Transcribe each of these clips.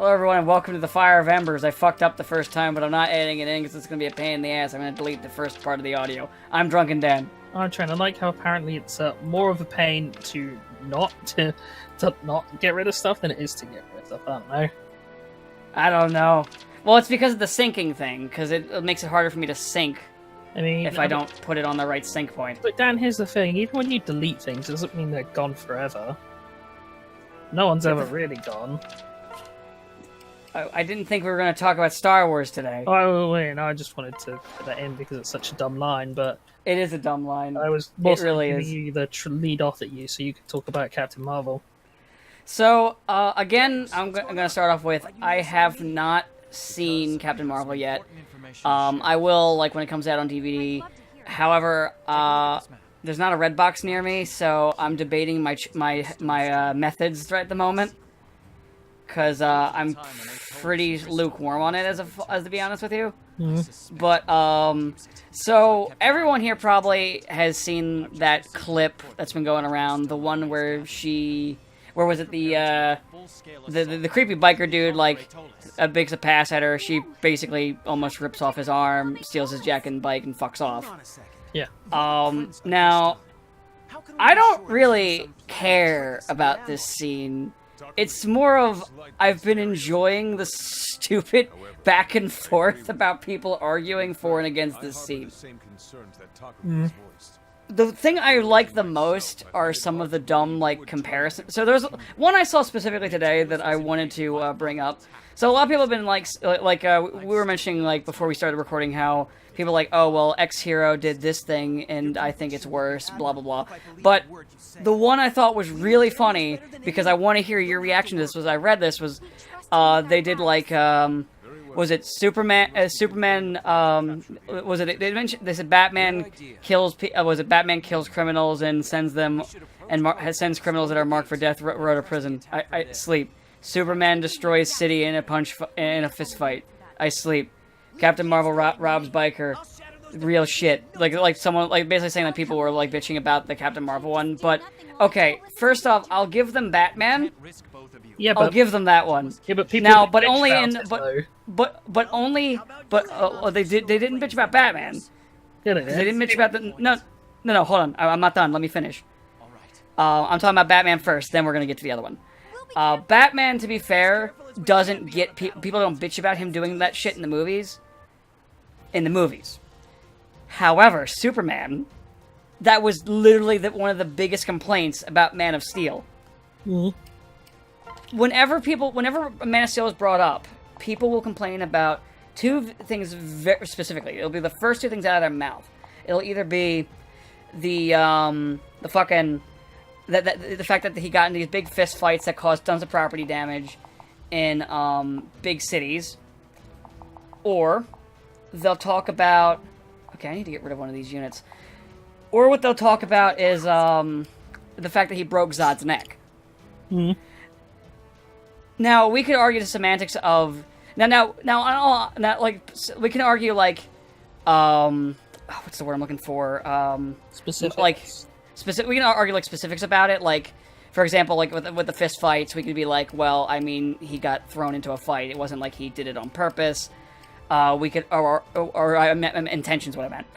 Hello everyone and welcome to the Fire of Embers. I fucked up the first time, but I'm not editing it in because it's going to be a pain in the ass. I'm going to delete the first part of the audio. I'm Drunken Dan. I'm trying to like how apparently it's more of a pain to not get rid of stuff than it is to get rid of stuff. I don't know. I don't know. Well, it's because of the syncing thing, because it makes it harder for me to sync. I mean, if I don't put it on the right sync point. But Dan, here's the thing: even when you delete things, it doesn't mean they're gone forever. No one's ever really gone. I didn't think we were going to talk about Star Wars today. Oh, wait, no, I just wanted to put that in because it's such a dumb line, but... It is a dumb line. I was really giving you the lead off at you so you could talk about Captain Marvel. So, again, I'm going to start off with, I have not seen Captain Marvel yet. I will, like, when it comes out on DVD. However, there's not a red box near me, so I'm debating my methods right at the moment. Because I'm pretty lukewarm on it, as to be honest with you. Mm-hmm. But, so everyone here probably has seen that clip that's been going around. The one where where was it, the creepy biker dude, like, makes a pass at her. She basically almost rips off his arm, steals his jacket and bike, and fucks off. Yeah. Now, I don't really care about this scene. It's more of, I've been enjoying the stupid back and forth about people arguing for and against this scene. The thing I like the most are some of the dumb, like, comparisons. So there's one I saw specifically today that I wanted to bring up. So a lot of people have been, we were mentioning, like, before we started recording how people are like, oh, well, X-Hero did this thing, and I think it's worse, blah, blah, blah. But the one I thought was really funny, because I want to hear your reaction to this, was I read this, was they did, like, was it Superman, was it, they said Batman kills, Batman kills criminals and sends them, and sends criminals that are marked for death, row to prison. I sleep. Superman destroys city in a fist fight. I sleep. Captain Marvel robs biker. Real shit. Like someone, like, basically saying that people were, like, bitching about the Captain Marvel one. But, okay, first off, I'll give them Batman. Yeah, but... I'll give them that one. Yeah, but people now, but only in... they didn't bitch about Batman. Yeah, they didn't bitch about the... No, hold on. I'm not done. Let me finish. I'm talking about Batman first, then we're gonna get to the other one. Batman, to be fair, doesn't get... people don't bitch about him doing that shit in the movies. However, Superman, that was literally one of the biggest complaints about Man of Steel. Mm-hmm. Whenever Man of Steel is brought up, people will complain about two things very specifically. It'll be the first two things out of their mouth. It'll either be the fact that he got in these big fist fights that caused tons of property damage in big cities, or they'll talk about... Okay, I need to get rid of one of these units. Or what they'll talk about is the fact that he broke Zod's neck. Mm-hmm. Now, we could argue the semantics of... Now, like, we can argue, like, what's the word I'm looking for? Specifics. Like, we can argue, like, specifics about it. Like, for example, like, with the fist fights, we could be like, well, I mean, he got thrown into a fight. It wasn't like he did it on purpose. We could... Or I meant intentions, what I meant.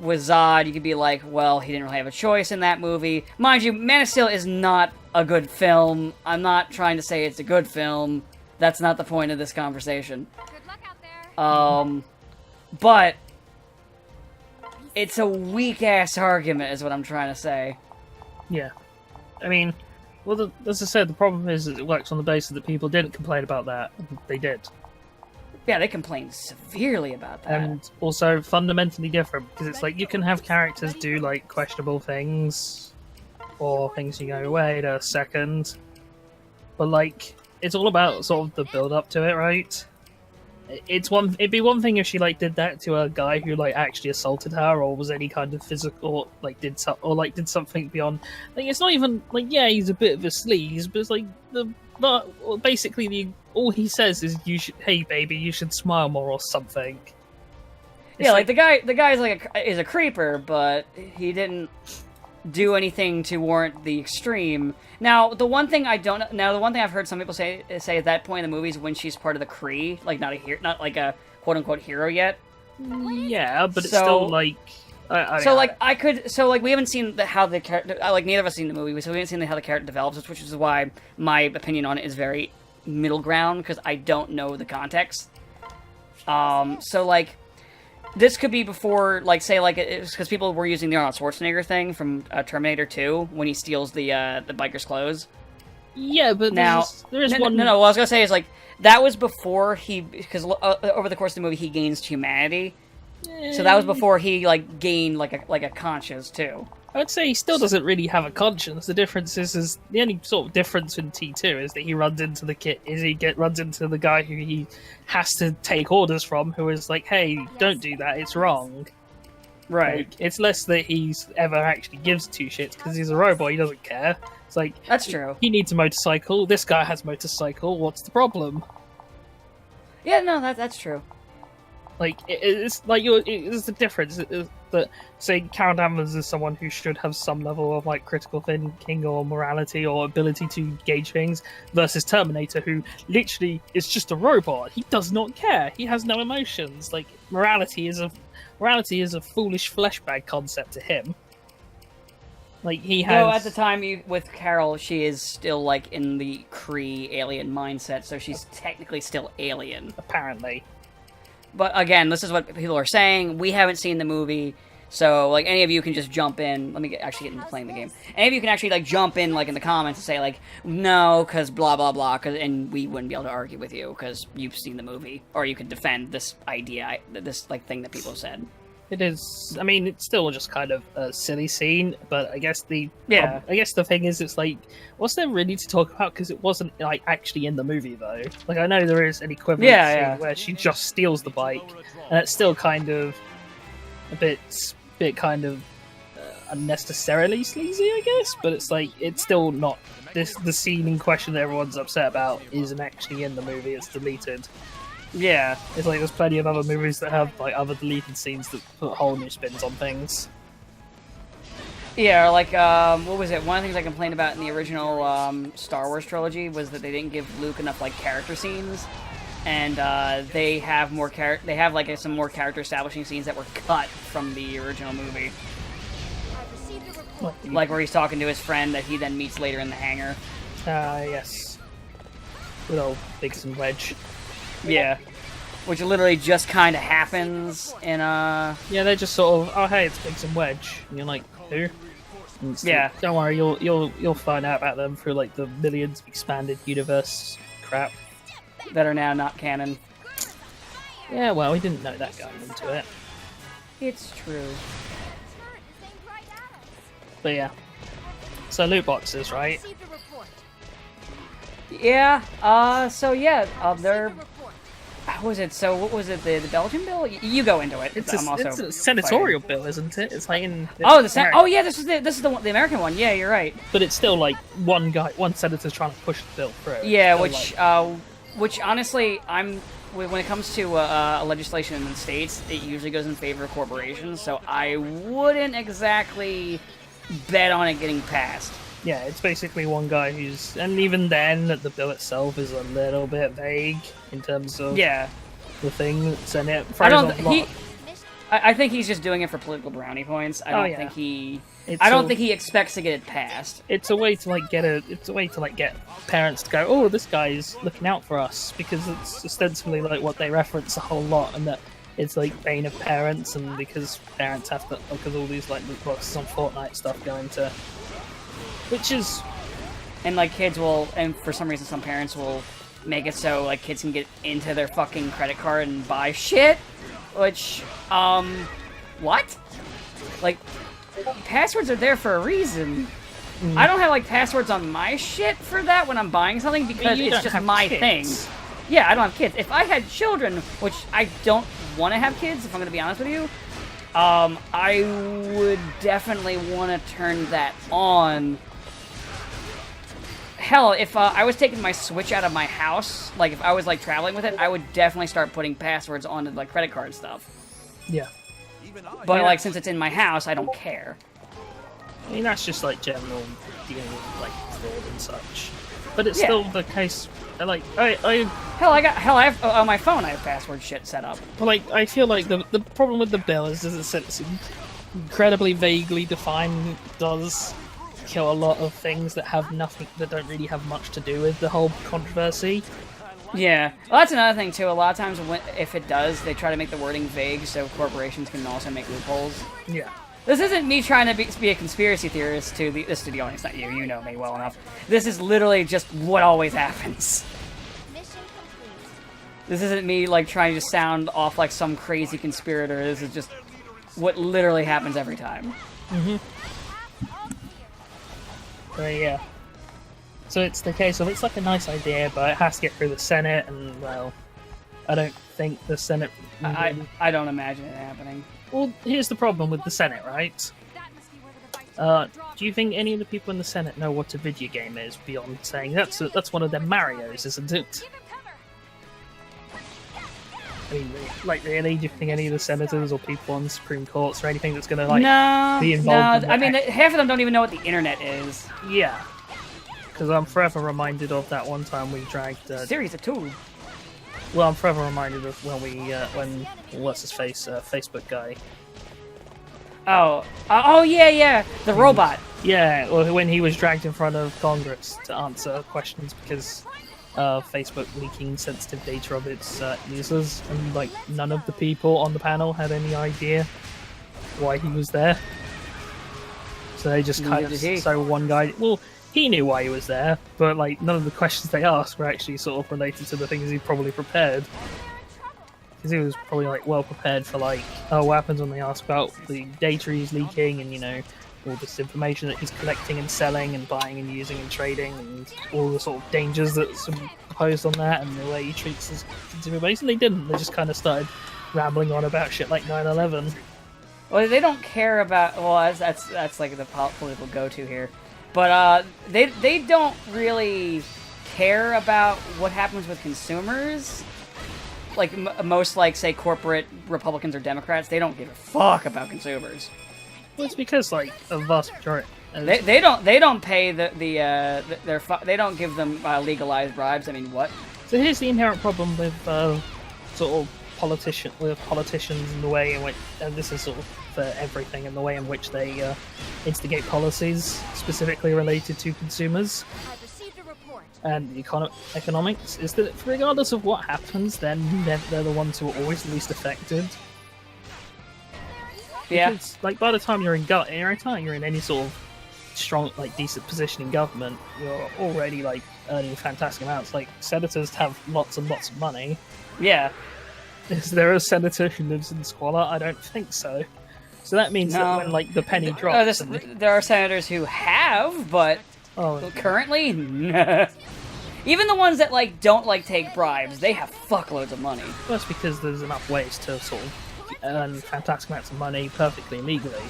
With Zod, you could be like, well, he didn't really have a choice in that movie. Mind you, Man of Steel is not a good film. I'm not trying to say it's a good film. That's not the point of this conversation. Good luck out there. But it's a weak-ass argument, is what I'm trying to say. Yeah. I mean, well, as I said, the problem is that it works on the basis that people didn't complain about that. They did. Yeah, they complained severely about that. And also fundamentally different, because it's like you can have characters do, like, questionable things, or things you go, wait a second. But, like, it's all about sort of the build-up to it, right? It'd be one thing if she, like, did that to a guy who, like, actually assaulted her, or was any kind of physical, like, did something beyond... Like, it's not even, like, yeah, he's a bit of a sleaze, but it's like, basically, all he says is, hey, baby, you should smile more, or something. Yeah, like, the guy's, like, is a creeper, but he didn't do anything to warrant the extreme. Now, the one thing I've heard some people say at that point in the movie is when she's part of the Kree, like not like a quote unquote hero yet. Yeah, but it's So- still like. We haven't seen how the character, neither of us seen the movie, so we haven't seen how the character develops, which is why my opinion on it is very middle ground, because I don't know the context. This could be before, because people were using the Arnold Schwarzenegger thing from Terminator 2 when he steals the biker's clothes. Yeah, but Now, there is no, one. No, what I was gonna say is that was before because over the course of the movie he gains humanity. So that was before he gained like a conscience too. I would say he still doesn't really have a conscience. The difference is the only sort of difference in T2 is that he runs into runs into the guy who he has to take orders from, who is like, "Hey, don't do that. It's wrong." Right. Like, it's less that he's ever actually gives two shits because he's a robot. He doesn't care. It's like That's true. he needs a motorcycle. This guy has a motorcycle. What's the problem? Yeah, no, that's true. Like it's the difference that say Carol Danvers is someone who should have some level of critical thinking or morality or ability to gauge things, versus Terminator, who literally is just a robot. He does not care. He has no emotions. Like morality is a foolish flesh bag concept to him. Like he has. Well, at the time with Carol, she is still in the Kree alien mindset, so she's technically still alien. Apparently. But again, this is what people are saying. We haven't seen the movie, so any of you can just jump in. Let me actually get into playing the game. Any of you can actually jump in in the comments and say no, because blah blah blah, and we wouldn't be able to argue with you because you've seen the movie, or you could defend this idea, this thing that people said. It is. I mean, it's still just kind of a silly scene, but I guess the thing is, it's what's there really to talk about? Because it wasn't actually in the movie though. I know there is an equivalent scene where she just steals the bike, and it's still kind of a bit kind of unnecessarily sleazy, I guess. But it's still not the scene in question that everyone's upset about isn't actually in the movie. It's deleted. Yeah. It's there's plenty of other movies that have other deleted scenes that put whole new spins on things. Yeah, what was it? One of the things I complained about in the original Star Wars trilogy was that they didn't give Luke enough character scenes, and they have more some more character establishing scenes that were cut from the original movie. Where he's talking to his friend that he then meets later in the hangar. Yes. Good old Biggs and Wedge. Yeah. Which literally just kind of happens in Yeah, they just sort of, oh hey, it's Biggs and Wedge, and you're like, who? Yeah. Don't worry, you'll find out about them through the millions of expanded universe crap that are now not canon. Yeah, well, we didn't know that going into it. It's true. But yeah. So loot boxes, right? Yeah. They're. What was it? So what was it? The Belgian bill? You go into it. It's I'm also a senatorial bill, isn't it? It's in. This is the American one. Yeah, you're right. But it's still one senator's trying to push the bill through. Yeah, which honestly, when it comes to legislation in the States, it usually goes in favor of corporations. So I wouldn't exactly bet on it getting passed. Yeah, it's basically one guy and even then, the bill itself is a little bit vague in terms of the thing that's in it. I think he's just doing it for political brownie points. I don't think he expects to get it passed. It's a way to get parents to go, oh, this guy's looking out for us, because it's ostensibly what they reference a whole lot, and that it's bane of parents, and because parents have to look at all these loot boxes on Fortnite stuff going to. Which is... And, kids will... And for some reason, some parents will make it so, kids can get into their fucking credit card and buy shit. Which, what? Passwords are there for a reason. I don't have, passwords on my shit for that when I'm buying something, because it's just my thing. Yeah, I don't have kids. If I had children, which I don't want to have kids, if I'm going to be honest with you, I would definitely want to turn that on. Hell, if I was taking my Switch out of my house, if I was traveling with it, I would definitely start putting passwords onto credit card stuff. Yeah. But since it's in my house, I don't care. I mean, that's just like general dealing with like fraud and such. But it's Yeah. still the case. Like I I have on my phone. I have password shit set up. like I feel like the problem with the bill is that it's incredibly vaguely defined. Does kill a lot of things that have nothing, that don't really have much to do with the whole controversy. Yeah, well, that's another thing too. A lot of times, if it does, they try to make the wording vague so corporations can also make loopholes. Yeah. This isn't me trying to be a conspiracy theorist to this to the audience, not you. You know me well enough. This is literally just what always happens. Mission complete. This isn't me like trying to sound off like some crazy conspirator. This is just what literally happens every time. So yeah. So it's the case of it's like a nice idea, but it has to get through the Senate, and well, I don't think the Senate. I don't imagine it happening. Well, here's the problem with the Senate, right? That must be where the devices are dropped. Do you think any of the people in the Senate know what a video game is beyond saying that's one of them Marios, isn't it? Give him cover. I mean, like really, do you think any of the senators or people on Supreme Courts or anything that's going to like No, be involved? no. I mean, half of them don't even know what the internet is. Yeah, because I'm forever reminded of that one time we dragged. Series of two. Well, I'm forever reminded of when when what's his face, Facebook guy. Oh yeah, the robot. Yeah, well, when he was dragged in front of Congress to answer questions because Facebook leaking sensitive data of its users, and like none of the people on the panel had any idea why he was there. So they just kind Neither did he. of so one guy. Well, he knew why he was there, but like none of the questions they asked were actually sort of related to the things he probably prepared. Because he was probably like well prepared for like, oh, what happens when they ask about the data he's leaking, and you know, all this information that he's collecting and selling and buying and using and trading, and all the sort of dangers that's imposed on that, and the way he treats his consumer base. And they didn't. They just kind of started rambling on about shit like 9/11. Well, they don't care about. Well, that's like the political go-to here, but they don't really care about what happens with consumers. Like most, like say corporate Republicans or Democrats, they don't give a fuck about consumers. Well, it's because like a vast majority. They don't pay they don't give them legalized bribes. I mean, what? So here's the inherent problem with sort of politicians and the way in which, and this is sort of for everything, and the way in which they instigate policies specifically related to consumers I've received a report. and the economics, is that regardless of what happens, then they're the ones who are always the least affected. Yeah. Because, like, by the time you're in any sort of strong, like, decent position in government, you're already like earning fantastic amounts. Like, senators have lots and lots of money. Yeah. Is there a senator who lives in squalor? I don't think so. So that means No. that when like the penny drops, There are senators who have, but currently, even the ones that like don't like take bribes, they have fuckloads of money. that's because there's enough ways to sort of earn fantastic amounts of money perfectly legally.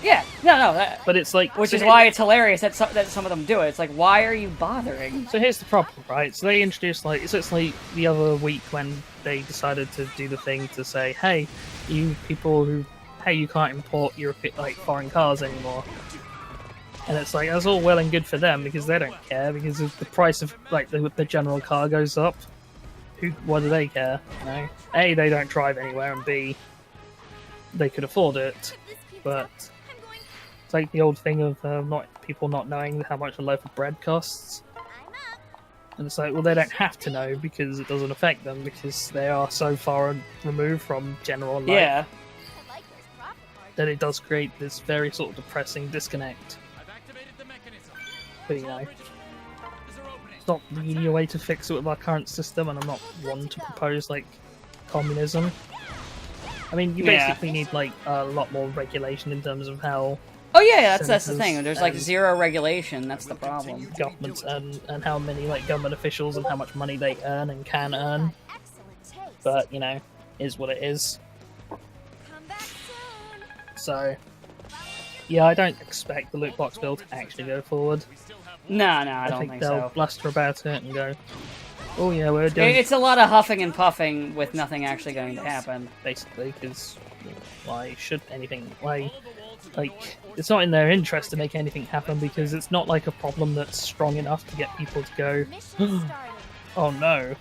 Yeah, no, But it's like, which so is why it's hilarious that some of them do it. It's like, why are you bothering? So here's the problem, right? So they introduced it's like the other week when they decided to do the thing to say, hey, you people you can't import foreign cars anymore. And it's like, that's all well and good for them because they don't care, because if the price of like the general car goes up, what do they care? No. A, they don't drive anywhere, and B, they could afford it. But it's like the old thing of people not knowing how much a loaf of bread costs. And it's like, well, they don't have to know because it doesn't affect them because they are so far removed from general life Yeah. I like this profit margin. that it does create this very sort of depressing disconnect. But you know, it's not really a way to fix it with our current system, and I'm not one to propose like communism. I mean, you Yeah. basically need like a lot more regulation in terms of how Oh yeah, that's the senators thing. There's like and zero regulation. That's the problem. governments and how many like government officials and how much money they earn and can earn. Excellent taste. But you know, is what it is. Come back soon. So yeah, I don't expect the loot box bill to actually go forward. No, I I don't think think they'll so. bluster about it and go, "Oh yeah, we're doing." It's a lot of huffing and puffing with nothing actually going to happen. Basically, because why should anything? Why like it's not in their interest to make anything happen because it's not like a problem that's strong enough to get people to go, Mission started. oh no.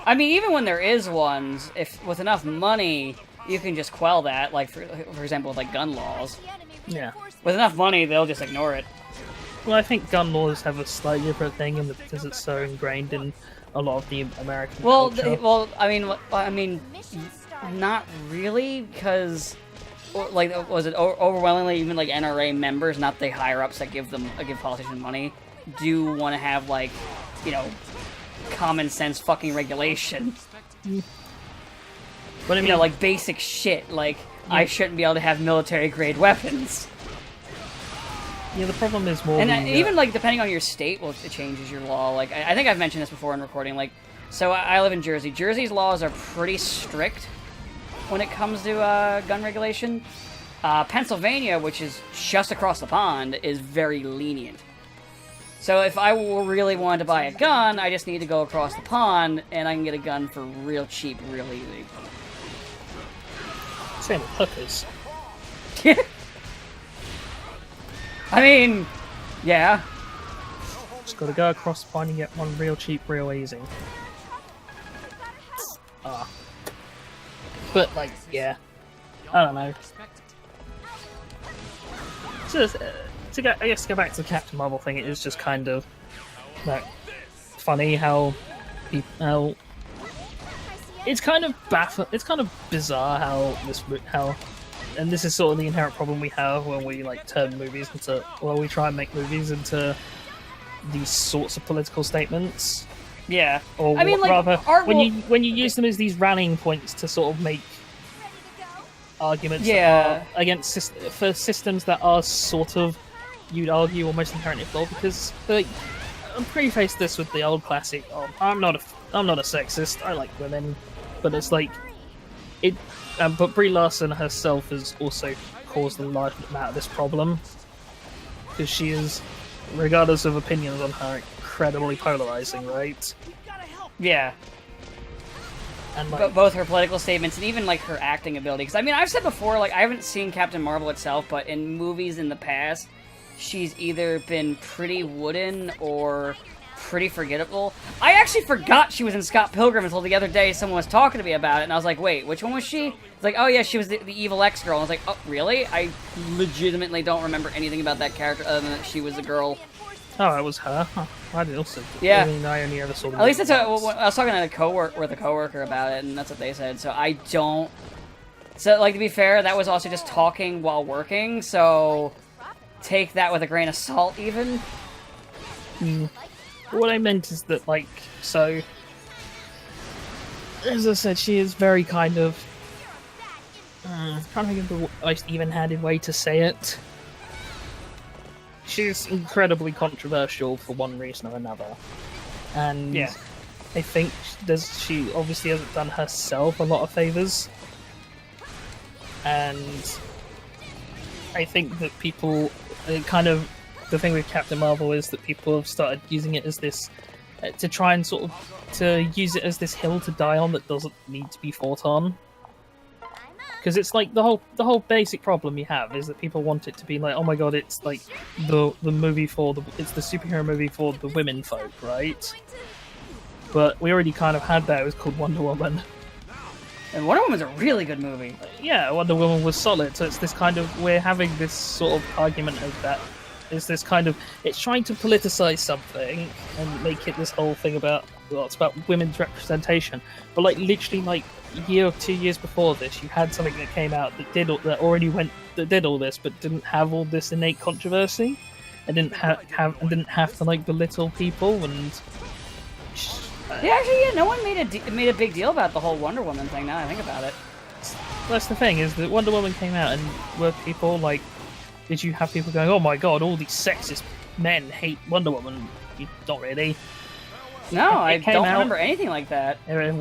I mean, even when there is ones, if with enough money, you can just quell that. Like for example, with like gun laws. The enemy Yeah. reinforcements. With enough money, they'll just ignore it. Well, I think gun laws have a slightly different thing because it's so ingrained in a lot of the American Well, culture. I mean, Mission started. not really, because like was it overwhelmingly even like NRA members, not the higher ups that give politicians money, do want to have like, you know, common sense fucking regulation. But I mean, You know, like basic shit. Like I shouldn't be able to have military grade weapons. yeah, the problem is more. And the, even like depending on your state, well, it changes your law. Like I think I've mentioned this before in recording. Like, so I live in Jersey. Jersey's laws are pretty strict when it comes to gun regulation. Pennsylvania, which is just across the pond, is very lenient. So if I really wanted to buy a gun, I just need to go across the pond, and I can get a gun for real cheap, real easy. same with hookers. I mean, yeah. Just got to go across the pond and get one real cheap, real easy. But like, yeah, I don't know. So, I guess to go back to the Captain Marvel thing, it is just kind of like funny how it's kind of it's kind of bizarre how and this is sort of the inherent problem we have when we like turn movies into we try and make movies into these sorts of political statements. Yeah. Or I mean, like, rather, art when will- you use them as these rallying points to sort of make Ready to go? arguments Yeah. that are against for systems that are sort of, you'd argue, almost inherently flawed. Because like, I'm preface this with the old classic. Oh, I'm not a sexist. I like women, but it's like it. But Brie Larson herself has also caused a large amount of this problem because she is, regardless of opinions on her, incredibly polarizing, right? Yeah. And like, Both her political statements and even like her acting ability. Because I mean, I've said before, like I haven't seen Captain Marvel itself, but in movies in the past, she's either been pretty wooden or pretty forgettable. I actually forgot she was in Scott Pilgrim until the other day. Someone was talking to me about it, and I was like, "Wait, which one was she?" It's like, "Oh yeah, she was the evil ex girl." I was like, "Oh really?" I legitimately don't remember anything about that character other than that she was a girl. oh, it was her. Huh. I did also. Yeah. I mean, I only ever saw. The At least movie that's once. what I was talking to a coworker about it, and that's what they said. So I don't. So like to be fair, that was also just talking while working. So take that with a grain of salt, even. What I meant is that, like, so, as I said, she is very kind of. Trying to think of the most even-handed way to say it. She's incredibly controversial for one reason or another, and Yeah. I think she obviously hasn't done herself a lot of favors, and I think that people the thing with Captain Marvel is that people have started using it as this to try and sort of to use it as this hill to die on that doesn't need to be fought on. Because it's like the whole basic problem you have is that people want it to be like, oh my god, it's like the movie it's the superhero movie for the women folk, right? But we already kind of had that. It was called Wonder Woman. And Wonder Woman's a really good movie. Yeah, Wonder Woman was solid. So it's this kind of, we're having this sort of argument of that. Is this kind of, it's trying to politicize something and make it this whole thing about, well, it's about women's representation. But like literally like a year or 2 years before this, you had something that came out that did all this, but didn't have all this innate controversy, and didn't have to like belittle people and. Yeah, actually, no one made a big deal about the whole Wonder Woman thing. Now I think about it. That's the thing, is that Wonder Woman came out and were people like, did you have people going, oh my god, all these sexist men hate Wonder Woman? Not really. No, I came don't out- remember anything like that. And it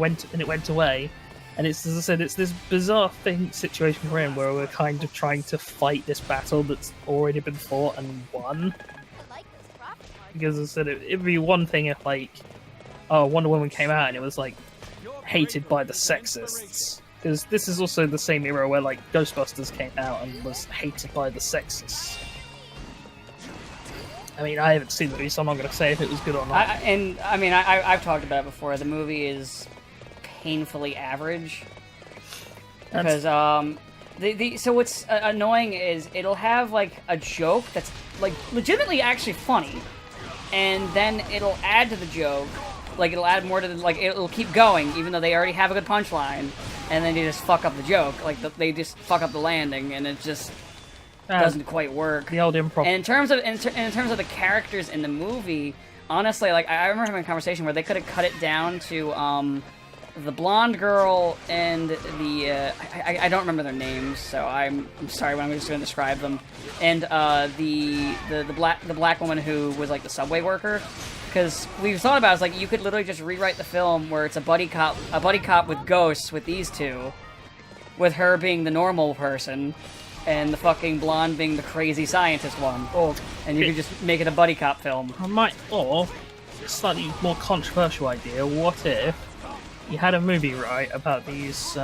went away. And it's, as I said, it's this bizarre situation we're in where we're kind of trying to fight this battle that's already been fought and won. I like those profit margins. Because as I said, it'd be one thing if like, oh, Wonder Woman came out and it was like hated by the sexists. Because this is also the same era where like Ghostbusters came out and was hated by the sexists. I mean, I haven't seen the movie, so I'm not going to say if it was good or not. I've talked about it before. The movie is painfully average because so what's annoying is it'll have like a joke that's like legitimately actually funny, and then it'll add to the joke, like it'll add more to the, like it'll keep going even though they already have a good punchline, and then they just fuck up the joke, like they just fuck up the landing, and it just doesn't quite work. The old improv. And in terms of the characters in the movie, honestly, like I remember having a conversation where they could have cut it down to the blonde girl and the I don't remember their names, so I'm sorry, but I'm just going to describe them. And the black woman who was like the subway worker, because we've thought about it, it's like you could literally just rewrite the film where it's a buddy cop with ghosts with these two, with her being the normal person, and the fucking blonde being the crazy scientist one. And you could just make it a buddy cop film. Or slightly more controversial idea. What if you had a movie, right, about these 3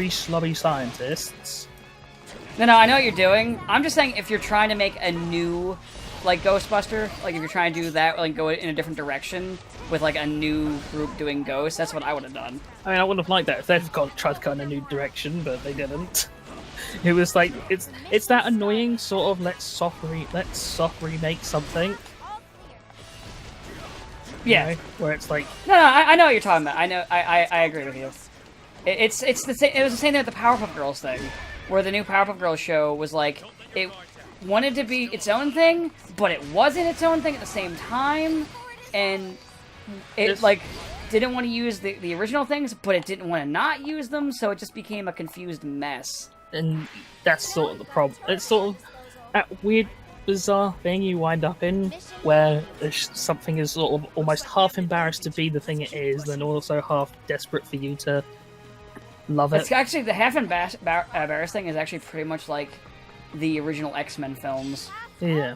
schlubby scientists? No, I know what you're doing. I'm just saying if you're trying to make a new, like, Ghostbuster, like, if you're trying to do that, like, go in a different direction with, like, a new group doing ghosts, that's what I would have done. I mean, I wouldn't have liked that if they'd tried to go in a new direction, but they didn't. It was like, it's that annoying sort of let's soft remake something. Yeah, you know, where it's like I know what you're talking about. I agree with you. It's the same. It was the same thing with the Powerpuff Girls thing, where the new Powerpuff Girls show was like it wanted to be its own thing, but it wasn't its own thing at the same time, and it like didn't want to use the original things, but it didn't want to not use them, so it just became a confused mess. And that's sort of the problem. It's sort of that weird, bizarre thing you wind up in, where something is sort of almost half embarrassed to be the thing it is, then also half desperate for you to love it. It's actually, the half embarrassed thing is actually pretty much like the original X-Men films. Yeah.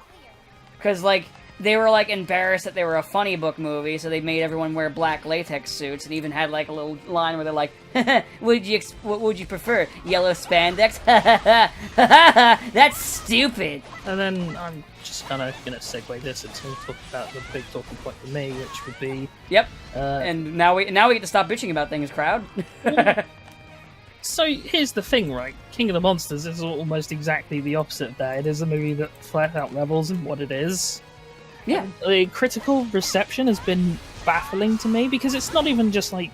Because, like, they were, like, embarrassed that they were a funny book movie, so they made everyone wear black latex suits, and even had, like, a little line where they're like, what would you prefer? Yellow spandex? That's stupid! And then I'm just kind of going to segue this into talk about the big talking point for me, which would be... Yep. And now we get to stop bitching about things, crowd. So here's the thing, right? King of the Monsters is almost exactly the opposite of that. It is a movie that flat out revels in what it is. Yeah. The critical reception has been baffling to me because it's not even just like...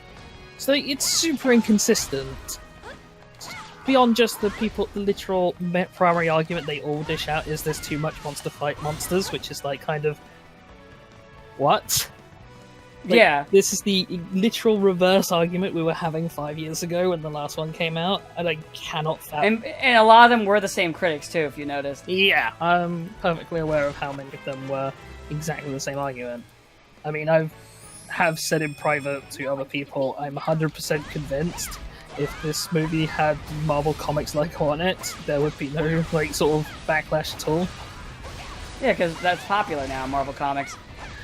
So it's super inconsistent. Beyond just the literal primary argument they all dish out is there's too much monster fight monsters, which is like kind of... What? Like, yeah. This is the literal reverse argument we were having 5 years ago when the last one came out, and I cannot fathom. And a lot of them were the same critics too, if you noticed. Yeah, I'm perfectly aware of how many of them were exactly the same argument. I mean, I have said in private to other people, I'm 100% convinced if this movie had Marvel Comics logo on it, there would be no like sort of backlash at all. Yeah, because that's popular now, Marvel Comics.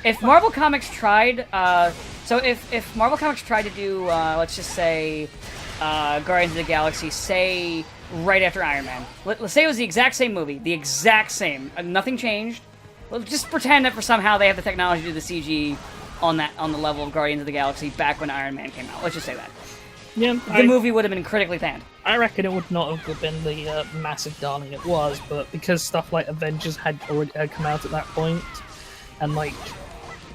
If Marvel Comics tried, if Marvel Comics tried to do, let's just say, Guardians of the Galaxy, say, right after Iron Man. Let's say it was the exact same movie, the exact same, nothing changed. Let's just pretend that for somehow they have the technology to do the CG on the level of Guardians of the Galaxy back when Iron Man came out. Let's just say that. Yeah, the movie would have been critically panned. I reckon it would not have been the massive darling it was, but because stuff like Avengers had already come out at that point, and like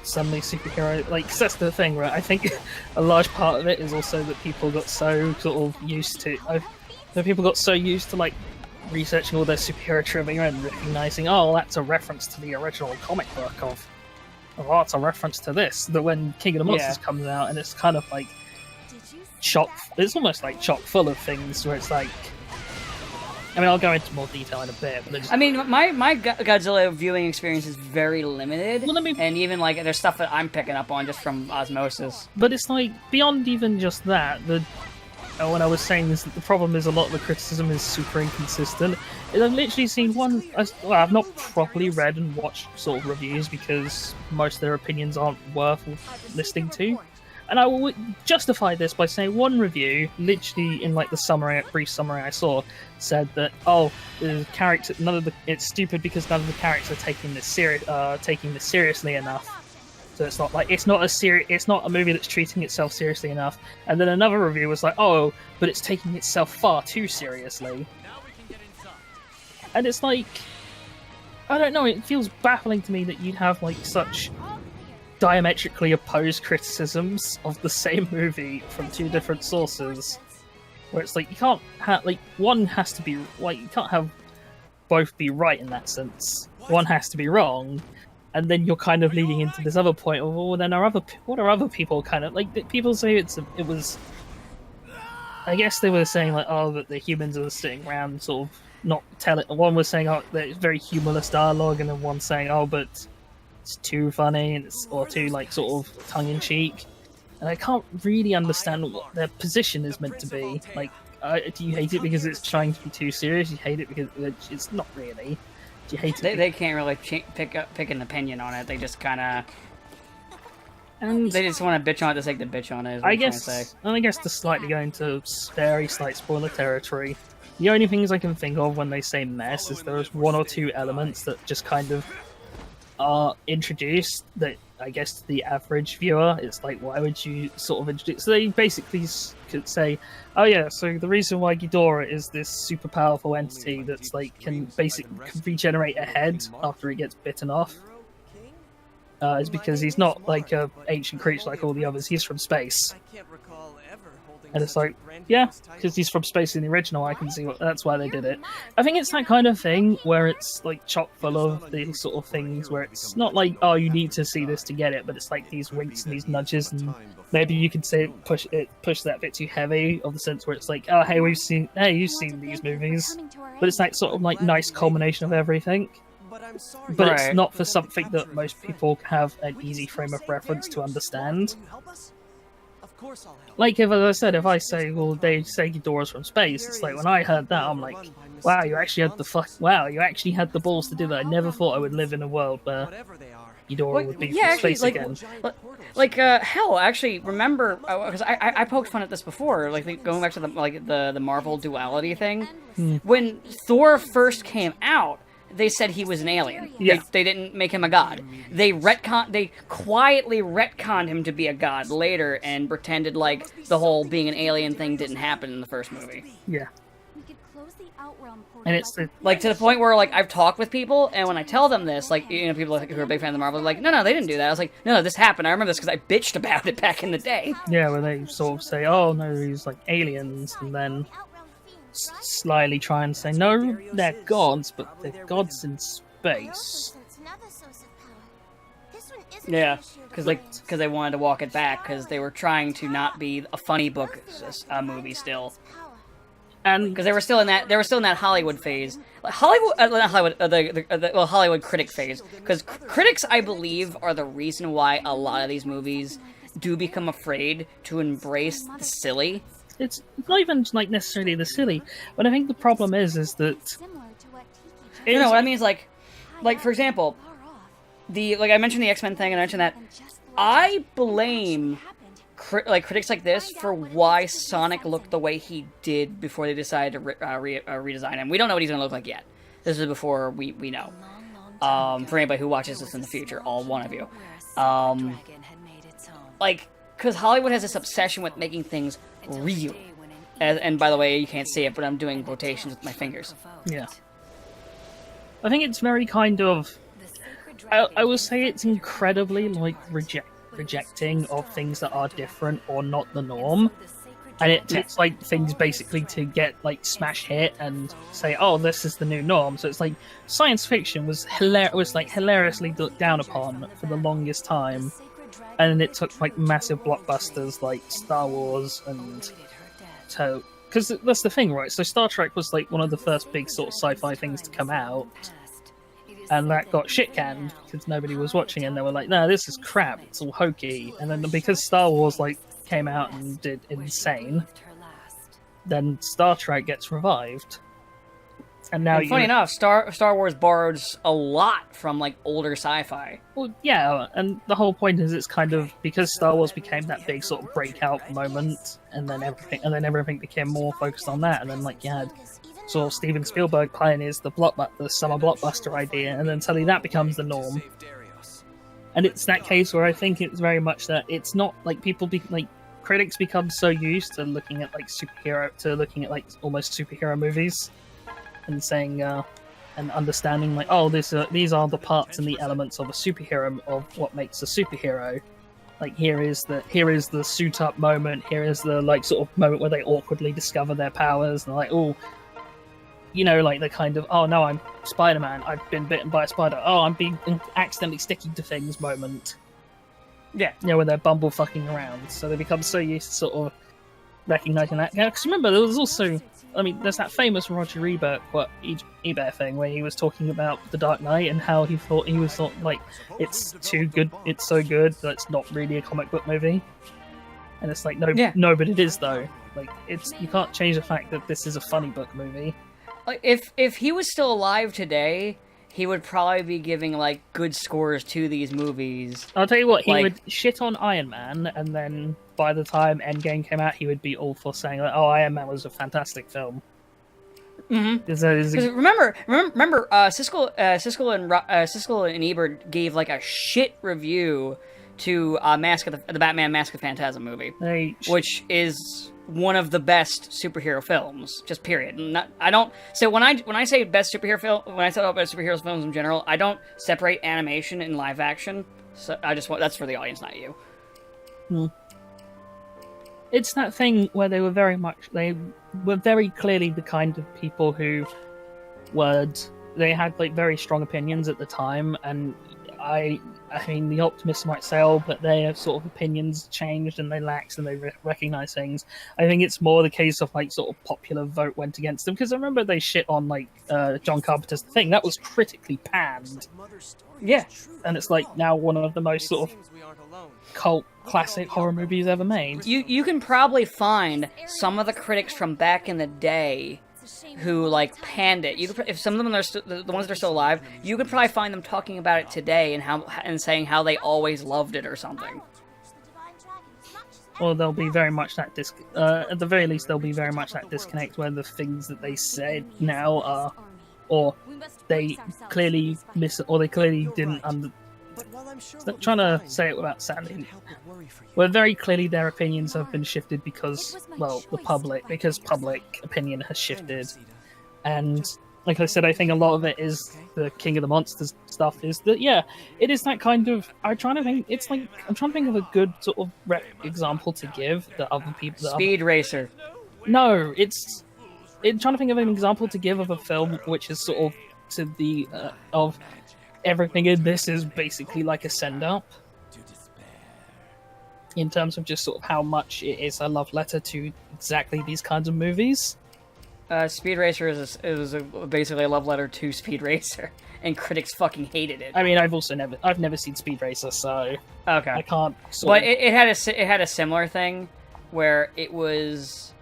suddenly superhero, like, 'cause that's the thing, right? I think a large part of it is also that people got so sort of used to, like researching all their superhero trivia and recognizing, oh, that's a reference to the original comic book of, oh, it's a reference to this. That when King of the Monsters comes out, and it's kind of like it's almost like chock full of things where it's like, I mean, I'll go into more detail in a bit. But I mean, my Godzilla viewing experience is very limited, and even like there's stuff that I'm picking up on just from osmosis. But it's like beyond even just that. When I was saying this, the problem is a lot of the criticism is super inconsistent. I've literally seen one. I've not properly read and watched sort of reviews because most of their opinions aren't worth listening to. And I will justify this by saying one review, literally in like the summary, brief summary I saw, said that the character, it's stupid because none of the characters are taking this seriously enough. So it's not like it's not a movie that's treating itself seriously enough. And then another review was like, oh, but it's taking itself far too seriously. And it's like, I don't know, it feels baffling to me that you'd have like such diametrically opposed criticisms of the same movie from two different sources, where it's like you can't have one has to be like you can't have both be right in that sense. One has to be wrong, and then you're kind of leading into this other point of, well, then what are other people kind of like? People say it was. I guess they were saying like, oh, that the humans are sitting around sort of not telling. One was saying, oh, that it's very humorless dialogue, and then one saying, oh, but it's too funny and or too like sort of tongue in cheek. And I can't really understand what their position is meant to be. Like, do you hate it because it's trying to be too serious? You hate it because it's not really. Do you hate it? They can't really pick an opinion on it. They just kind of. And they just want to bitch on it to sake the bitch on it. I guess to slightly go into very slight spoiler territory, the only things I can think of when they say mess is there's one or two elements that just kind of are introduced that I guess to the average viewer, it's like, why would you sort of introduce? So they basically could say, oh yeah, so the reason why Ghidorah is this super powerful entity that's like can regenerate a head after it gets bitten off. Is because he's not like a ancient creature like all the others. He's from space, and it's like, yeah, because he's from space in the original. I can see that's why they did it. I think it's that kind of thing where it's like chock full of these sort of things where it's not like, oh, you need to see this to get it, but it's like these winks and these nudges, and maybe you could say push that bit too heavy, of the sense where it's like, oh, hey, you've seen these movies, but it's that sort of like nice culmination of everything. But Right. It's not for something that most people have an easy frame of reference to understand. Like, as I said, if I say, well, they say Ghidorah's from space, it's like, when I heard that, I'm like, wow, you actually had the balls to do that. I never thought I would live in a world where Ghidorah would be from space again. Hell, actually, remember, because I poked fun at this before, like, going back to the Marvel duality thing. When Thor first came out, they said he was an alien. Yeah. They didn't make him a god. They quietly retconned him to be a god later and pretended like the whole being an alien thing didn't happen in the first movie. Yeah. We could close the Outrealm portal And it's the Like, to the point where, like, I've talked with people, and when I tell them this, like, you know, people who are big fans of the Marvel, are like, no, they didn't do that. I was like, no, this happened. I remember this because I bitched about it back in the day. yeah, where they sort of say, oh no, he's like aliens, and then slyly try and say, no, they're gods, but they're gods in space. Yeah, because they wanted to walk it back, because they were trying to not be a funny book movie still. And Because they were still in that Hollywood phase, Hollywood critic phase. Because critics, I believe, are the reason why a lot of these movies do become afraid to embrace the silly. it's not even like necessarily the silly, but I think the problem is that You know what I mean? Is like for example, I mentioned the X-Men thing, and I mentioned that I blame critics like this for why Sonic looked the way he did before they decided to redesign him. We don't know what he's going to look like yet. This is before we know. For anybody who watches this in the future, all one of you. Because Hollywood has this obsession with making things real. And by the way, you can't see it, but I'm doing quotations with my fingers. yeah, I think it's very kind of. I will say it's incredibly like rejecting of things that are different or not the norm, and it takes like things basically to get like smash hit and say, oh, this is the new norm. So it's like science fiction was hilariously looked down upon for the longest time, and then it took like massive blockbusters like Star Wars and so. Because that's the thing, right? So Star Trek was like one of the first big sort of sci-fi things to come out, and that got shit canned because nobody was watching it, and they were like, no, this is crap, it's all hokey. And then because Star Wars like came out and did insane, then Star Trek gets revived. And now And funny enough, Star Wars borrowed a lot from like older sci-fi. Well, yeah, and the whole point is it's kind of because Star Wars became that big sort of breakout moment, and then everything became more focused on that, and then like you had sort of Steven Spielberg pioneers the summer blockbuster idea, and then suddenly that becomes the norm. And it's that case where I think it's very much that it's not like critics become so used to looking at like almost superhero movies and saying and understanding like, oh, these are the parts and the elements of a superhero, of what makes a superhero. Like here is the suit up moment, here is the like sort of moment where they awkwardly discover their powers, and they're like, oh, you know, like the kind of, oh no, I'm Spider-Man, I've been bitten by a spider, oh, I'm being accidentally sticking to things moment. Yeah. You know, when they're bumble fucking around. So they become so used to sort of recognizing that. Yeah, because remember, there was also, I mean, there's that famous Roger Ebert thing where he was talking about The Dark Knight and how he thought like, it's too good, it's so good that it's not really a comic book movie. And it's like, no, but it is though. Like, you can't change the fact that this is a funny book movie. Like, if he was still alive today, he would probably be giving like good scores to these movies. I'll tell you what, he would shit on Iron Man, and then by the time Endgame came out, he would be all for saying like, "Oh, Iron Man was a fantastic film." Mm-hmm. Remember, Siskel and Ebert gave like a shit review to the Batman Mask of Phantasm movie, which is one of the best superhero films, just period. So when I say best superhero film, when I talk about best superhero films in general, I don't separate animation and live action. So that's for the audience, not you. It's that thing where they were very clearly the kind of people who they had like very strong opinions at the time, and I mean, the optimists might say, oh, but their sort of opinions changed and they laxed and they recognize things. I think it's more the case of like sort of popular vote went against them, because I remember they shit on like John Carpenter's The Thing. That was critically panned. Yeah. And it's like now one of the most sort of cult classic horror movies ever made. You can probably find some of the critics from back in the day who like panned it. If some of them are the ones that are still alive, you could probably find them talking about it today and saying how they always loved it or something. Or there'll be very much that at the very least, there'll be very much that disconnect where the things that they said now are, or they clearly didn't trying to say it without sounding, where very clearly their opinions have been shifted because public opinion has shifted. And like I said, I think a lot of it is the King of the Monsters stuff, is that it is that kind of, I'm trying to think of a good sort of example to give that other people Speed Racer. No, I'm trying to think of an example to give of a film which is sort of to the of everything in this is basically like a send-up in terms of just sort of how much it is a love letter to exactly these kinds of movies. Speed Racer is basically a love letter to Speed Racer, and critics fucking hated it. I mean, I've never seen Speed Racer, so okay, I can't. But it had a similar thing where it was.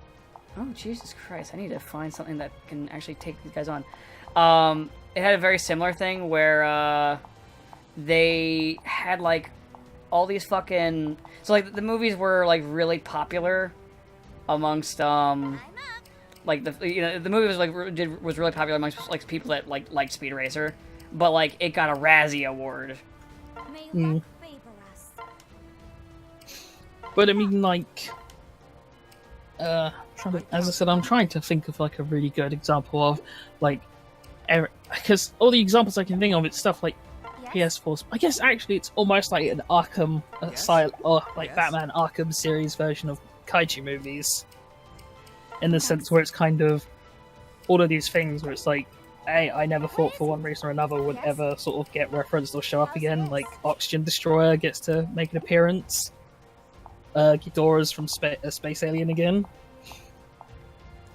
Oh Jesus Christ! I need to find something that can actually take these guys on. It had a very similar thing where they had like all these fucking, so like the movies were like really popular amongst like the movie was was really popular amongst like people that liked Speed Racer, but like it got a Razzie Award. But I mean, like, as I said, I'm trying to think of like a really good example of like. Because all the examples I can think of, it's stuff like PS4. I guess actually it's almost like an Arkham Batman Arkham series version of kaiju movies, in the sense where it's kind of all of these things where it's like, hey, I never thought for one reason or another would ever sort of get referenced or show up again. Like Oxygen Destroyer gets to make an appearance. Ghidorah's from Space Alien again.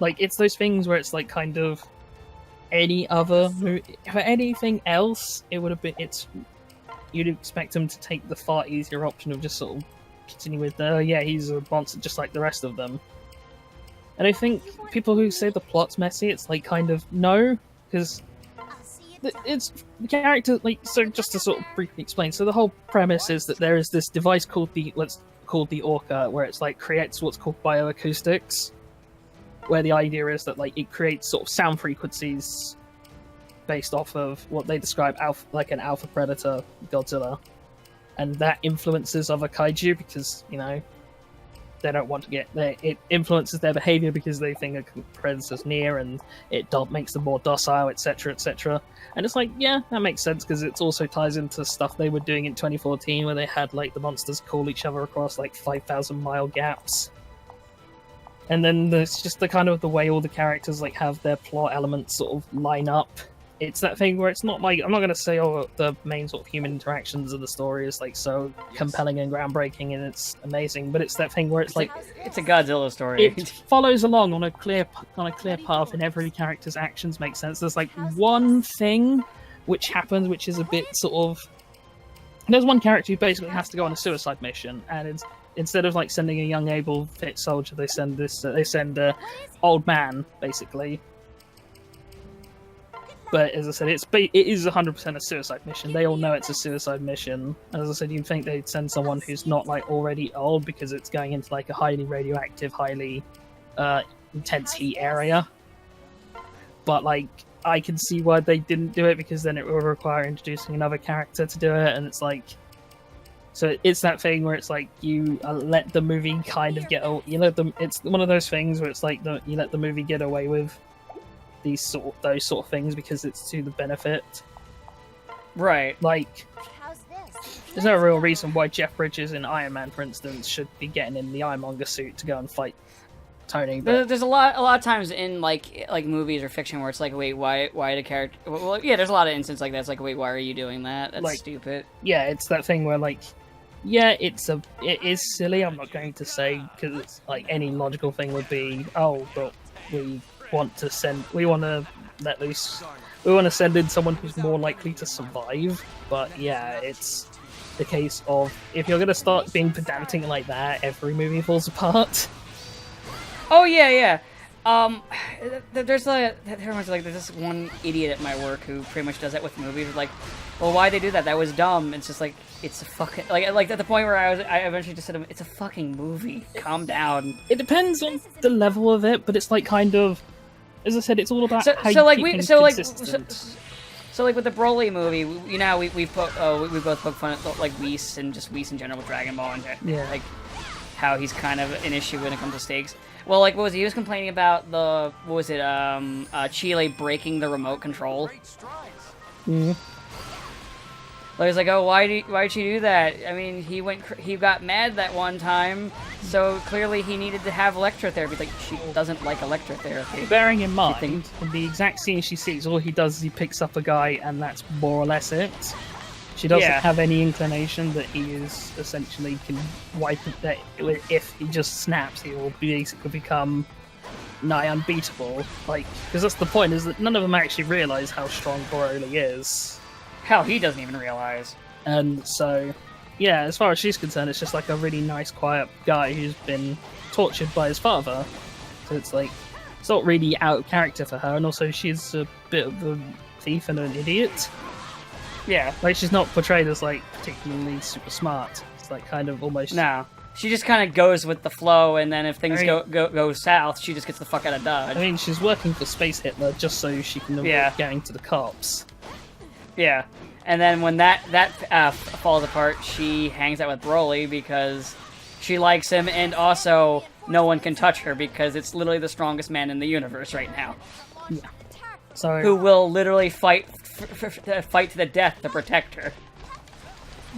Like it's those things where it's like kind of. Any other movie, for anything else, it would have been. You'd expect him to take the far easier option of just sort of continue with, he's a monster just like the rest of them. And I think people who say the plot's messy, it's like kind of no, because it's the character, like, so just to sort of briefly explain, so the whole premise is that there is this device called the Orca, where it's like creates what's called bioacoustics, where the idea is that like it creates sort of sound frequencies based off of what they describe like an alpha predator Godzilla, and that influences other kaiju because, you know, they don't want to it influences their behavior because they think a predator's near, and it makes them more docile, etc., etc. And it's like, yeah, that makes sense because it also ties into stuff they were doing in 2014 where they had like the monsters call each other across like 5,000-mile gaps. And then there's just the kind of the way all the characters like have their plot elements sort of line up. It's that thing where it's not like, I'm not going to say the main sort of human interactions of the story is like so compelling and groundbreaking and it's amazing, but it's that thing where it's like it's a Godzilla story. It follows along on a clear path, and every character's actions make sense. There's like one thing which happens, which is a bit sort of. There's one character who basically has to go on a suicide mission, and instead of like sending a young, able, fit soldier, they send a old man basically. But as I said, it is 100% a suicide mission. They all know it's a suicide mission. As I said, you'd think they'd send someone who's not like already old because it's going into like a highly radioactive, highly intense heat area. But like, I can see why they didn't do it, because then it would require introducing another character to do it, and it's like. So it's that thing where it's like you let the movie kind of it's one of those things where it's like you let the movie get away with those sort of things because it's to the benefit. Right. Like, there's no real reason why Jeff Bridges in Iron Man, for instance, should be getting in the Ironmonger suit to go and fight Tony. But there's a lot of times in like movies or fiction where it's like, wait, why the character? Well, yeah, there's a lot of instances like that. It's like, wait, why are you doing that? That's like, stupid. Yeah, it's that thing where like, yeah, it is silly. I'm not going to say, because it's like any logical thing would be, oh, but we want to send in someone who's more likely to survive. But yeah, it's the case of if you're going to start being pedantic like that, every movie falls apart. Oh yeah. There's this one idiot at my work who pretty much does that with movies. Like, well, why'd they do that? That was dumb. It's just like, it's a fucking like at the point where I eventually just said to him, it's a fucking movie. Calm down. It depends on the level of it, but it's like kind of, as I said, it's all about how so you keep things consistent. So like with the Broly movie, we both poke fun at like Whis and just Whis in general with Dragon Ball and like how he's kind of an issue when it comes to stakes. Well, like, what was he was complaining about Chile breaking the remote control. Mm. Like, it's like, oh, why'd she do that? I mean, he got mad that one time, so clearly he needed to have electrotherapy. Like, she doesn't like electrotherapy. Bearing in mind, in the exact scene she sees, all he does is he picks up a guy, and that's more or less it. She doesn't have any inclination that he is essentially can wipe it. That if he just snaps, he will basically become nigh unbeatable. Like, because that's the point, is that none of them actually realize how strong Broly is. Hell, he doesn't even realize. And so, yeah, as far as she's concerned, it's just like a really nice, quiet guy who's been tortured by his father. So it's like, it's not really out of character for her, and also she's a bit of a thief and an idiot. Yeah. Like, she's not portrayed as, like, particularly super smart. It's, like, kind of almost... No. She just kind of goes with the flow, and then if things go south, she just gets the fuck out of Dodge. I mean, she's working for Space Hitler just so she can avoid going to the cops. Yeah. And then when that falls apart, she hangs out with Broly because she likes him, and also no one can touch her because it's literally the strongest man in the universe right now. Yeah. So, who will literally fight to the death to protect her.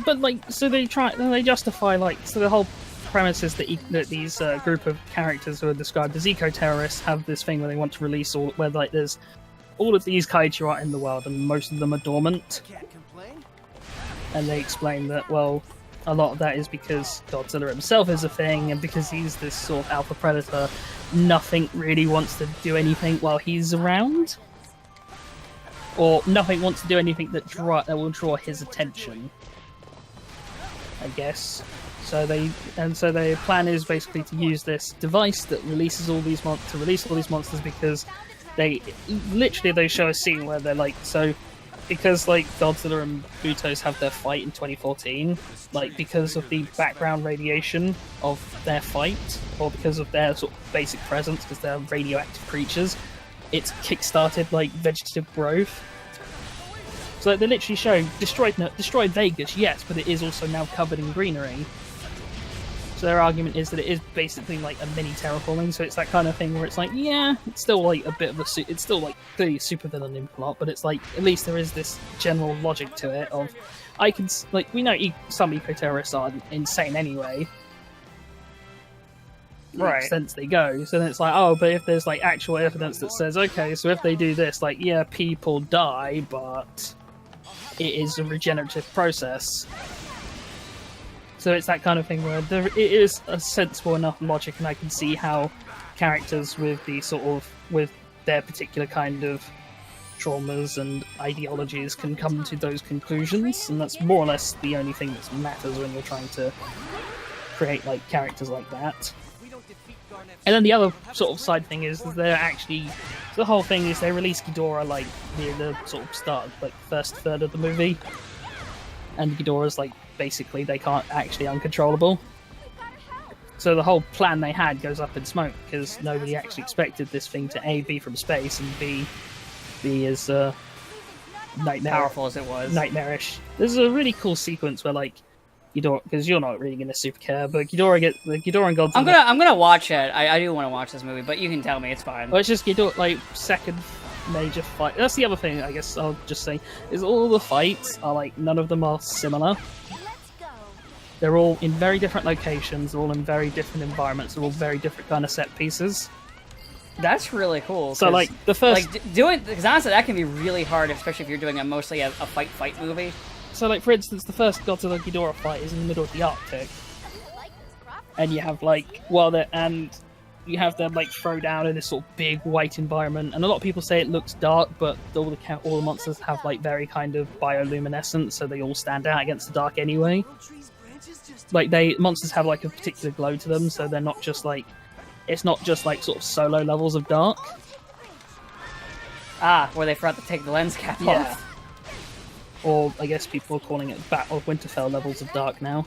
But like, so they justify, like, so the whole premise is that these group of characters who are described as eco-terrorists have this thing where they want to release where like there's all of these kaiju out in the world and most of them are dormant. And they explain that, well, a lot of that is because Godzilla himself is a thing, and because he's this sort of alpha predator, nothing really wants to do anything while he's around. Or nothing wants to do anything that will draw his attention, I guess. So their plan is basically to use this device that releases all these monsters because they show a scene where they're like, so because like Godzilla and Butos have their fight in 2014, like because of the background radiation of their fight, or because of their sort of basic presence, because they're radioactive creatures, it's kickstarted like vegetative growth. So they literally show destroyed Vegas, yes, but it is also now covered in greenery. So their argument is that it is basically like a mini terraforming. So it's that kind of thing where it's like, yeah, it's still like a bit of it's still like clearly supervillain in plot, but it's like at least there is this general logic to it. Of I can like we know some eco terrorists are insane anyway. Right. Extent they go. So then it's like, oh, but if there's like actual evidence that says, okay, so if they do this, like, yeah, people die, but it is a regenerative process. So it's that kind of thing where it is a sensible enough logic, and I can see how characters with with their particular kind of traumas and ideologies can come to those conclusions, and that's more or less the only thing that matters when you're trying to create like characters like that. And then the other sort of side thing is they're actually the whole thing is they release Ghidorah like near the sort of start, like first third of the movie, and Ghidorah's like basically they can't actually uncontrollable. So the whole plan they had goes up in smoke because nobody actually expected this thing to A, be from space, and B, be as Powerful as it was. nightmarish. There's a really cool sequence where like Ghidorah, because you're not really gonna super care, but Ghidorah and Godzilla. I'm gonna watch it. I do want to watch this movie, but you can tell me it's fine. Well, it's just Ghidorah like second major fight. That's the other thing I guess I'll just say is all the fights are like none of them are similar. They're all in very different locations, they're all in very different environments, they're all very different kind of set pieces. That's really cool. So, like, the first... Like, because honestly, that can be really hard, especially if you're doing mostly a fight movie. So, like, for instance, the first Godzilla Ghidorah fight is in the middle of the Arctic. And you have, like, you have them, like, throw down in this sort of big white environment. And a lot of people say it looks dark, but all the monsters have, like, very kind of bioluminescent, so they all stand out against the dark anyway. Like, monsters have, like, a particular glow to them, so they're not just, like... It's not just, like, sort of solo levels of dark. Ah, where they forgot to take the lens cap off. Or, I guess people are calling it Battle of Winterfell levels of dark now.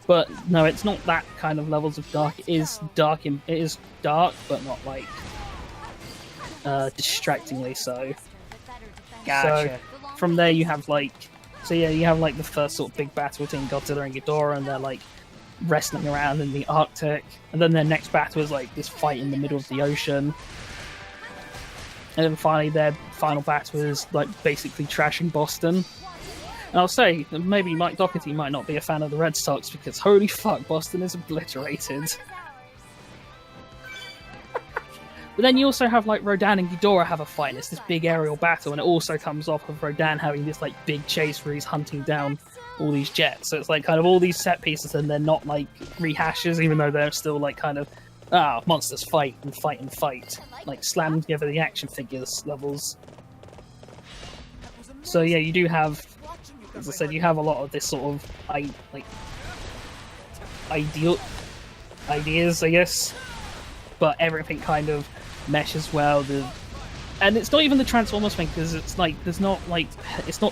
But, no, it's not that kind of levels of dark. It is dark, but not, like, distractingly so. Gotcha. So, from there you have, like... So, yeah, you have, like, the first sort of big battle between Godzilla and Ghidorah, and they're, like, wrestling around in the Arctic. And then their next battle is, like, this fight in the middle of the ocean. And then finally, their final battle is, like, basically trashing Boston. And I'll say, that maybe Mike Doherty might not be a fan of the Red Sox, because holy fuck, Boston is obliterated. But then you also have, like, Rodan and Ghidorah have a fight, and it's this big aerial battle, and it also comes off of Rodan having this, like, big chase where he's hunting down all these jets. So it's, like, kind of all these set pieces, and they're not, like, rehashes, even though they're still, like, kind of, monsters fight and fight and fight. Like, slam together the action figures levels. So, yeah, you do have, as I said, you have a lot of this sort of, ideas, I guess. But everything kind of meshes well. And it's not even the Transformers thing, because it's like it's not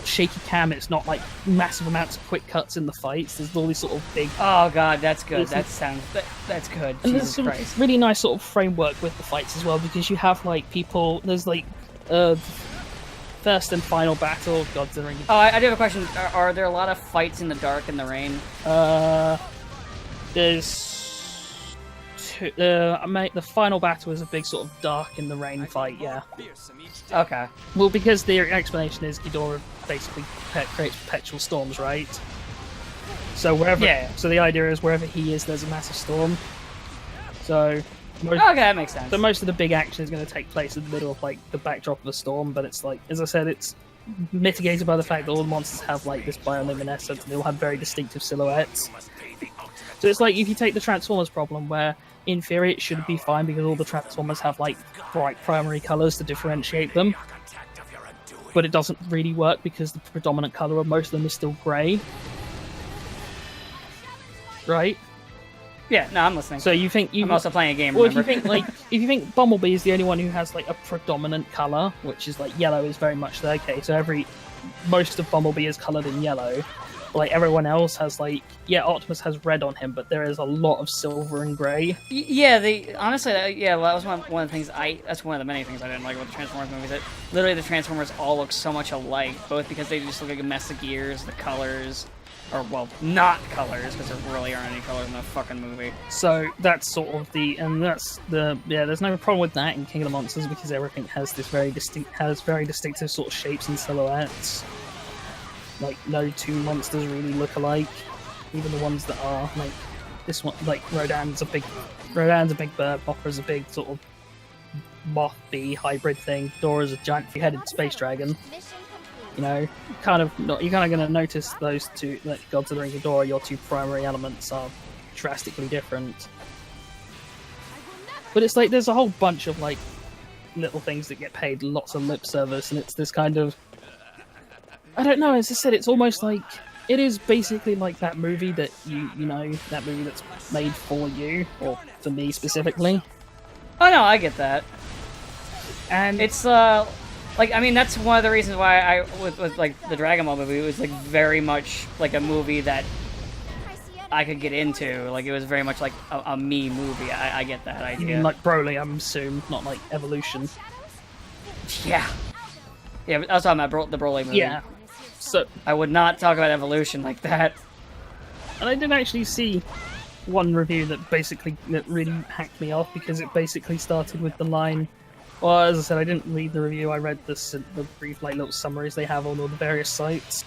shaky cam. It's not like massive amounts of quick cuts in the fights. There's all these sort of big. Oh god, that's good. That's good. And Jesus there's Christ. some really nice sort of framework with the fights as well, because you have like people. There's like first and final battle of Godzilla. Oh, I do have a question. Are there a lot of fights in the dark and the rain? There's. The final battle is a big sort of dark in the rain fight, yeah. Okay. Well, because the explanation is Ghidorah basically creates perpetual storms, right? So so the idea is wherever he is, there's a massive storm. So Okay, that makes sense. So most of the big action is going to take place in the middle of like the backdrop of a storm, but it's like, as I said, it's mitigated by the fact that all the monsters have like this bioluminescence and they all have very distinctive silhouettes. So it's like if you take the Transformers problem where in theory it should be fine because all the Transformers have like bright primary colours to differentiate them. But it doesn't really work because the predominant colour of most of them is still grey. Right? Yeah, no, I'm listening. So you think I'm also playing a game. Or if Remember? you think Bumblebee is the only one who has like a predominant color, which is like yellow is very much the okay. So most of Bumblebee is colored in yellow. Like everyone else has like Optimus has red on him, but there is a lot of silver and gray. Yeah, honestly, that was one of the things that's one of the many things I didn't like about the Transformers movies. That literally the Transformers all look so much alike, both because they just look like a mess of gears, the colors, or well, not colors, because there really aren't any colors in the fucking movie. So that's sort of there's no problem with that in King of the Monsters because everything has this very distinctive sort of shapes and silhouettes. Like no two monsters really look alike, even the ones that are like this one. Like Rodan's a big bird, Mothra's a big sort of moth bee hybrid thing. Dora's a giant three-headed space dragon. You know, you're kind of going to notice those two, like Godzilla and Ghidorah, your two primary elements are drastically different. But it's like there's a whole bunch of like little things that get paid lots of lip service, and it's this kind of, I don't know, as I said, it's almost like it is basically like that movie that that movie that's made for you, or for me specifically. Oh no, I get that. And it's like, I mean, that's one of the reasons why with like the Dragon Ball movie, it was like very much like a movie that I could get into. Like it was very much like a me movie. I get that idea. Like Broly, I'm assuming, not like Evolution. Yeah, but I was talking about the Broly movie. Yeah. So I would not talk about Evolution like that. And I did actually see one review that really hacked me off because it basically started with the line. Well, as I said, I didn't read the review. I read the brief, like little summaries they have on all the various sites.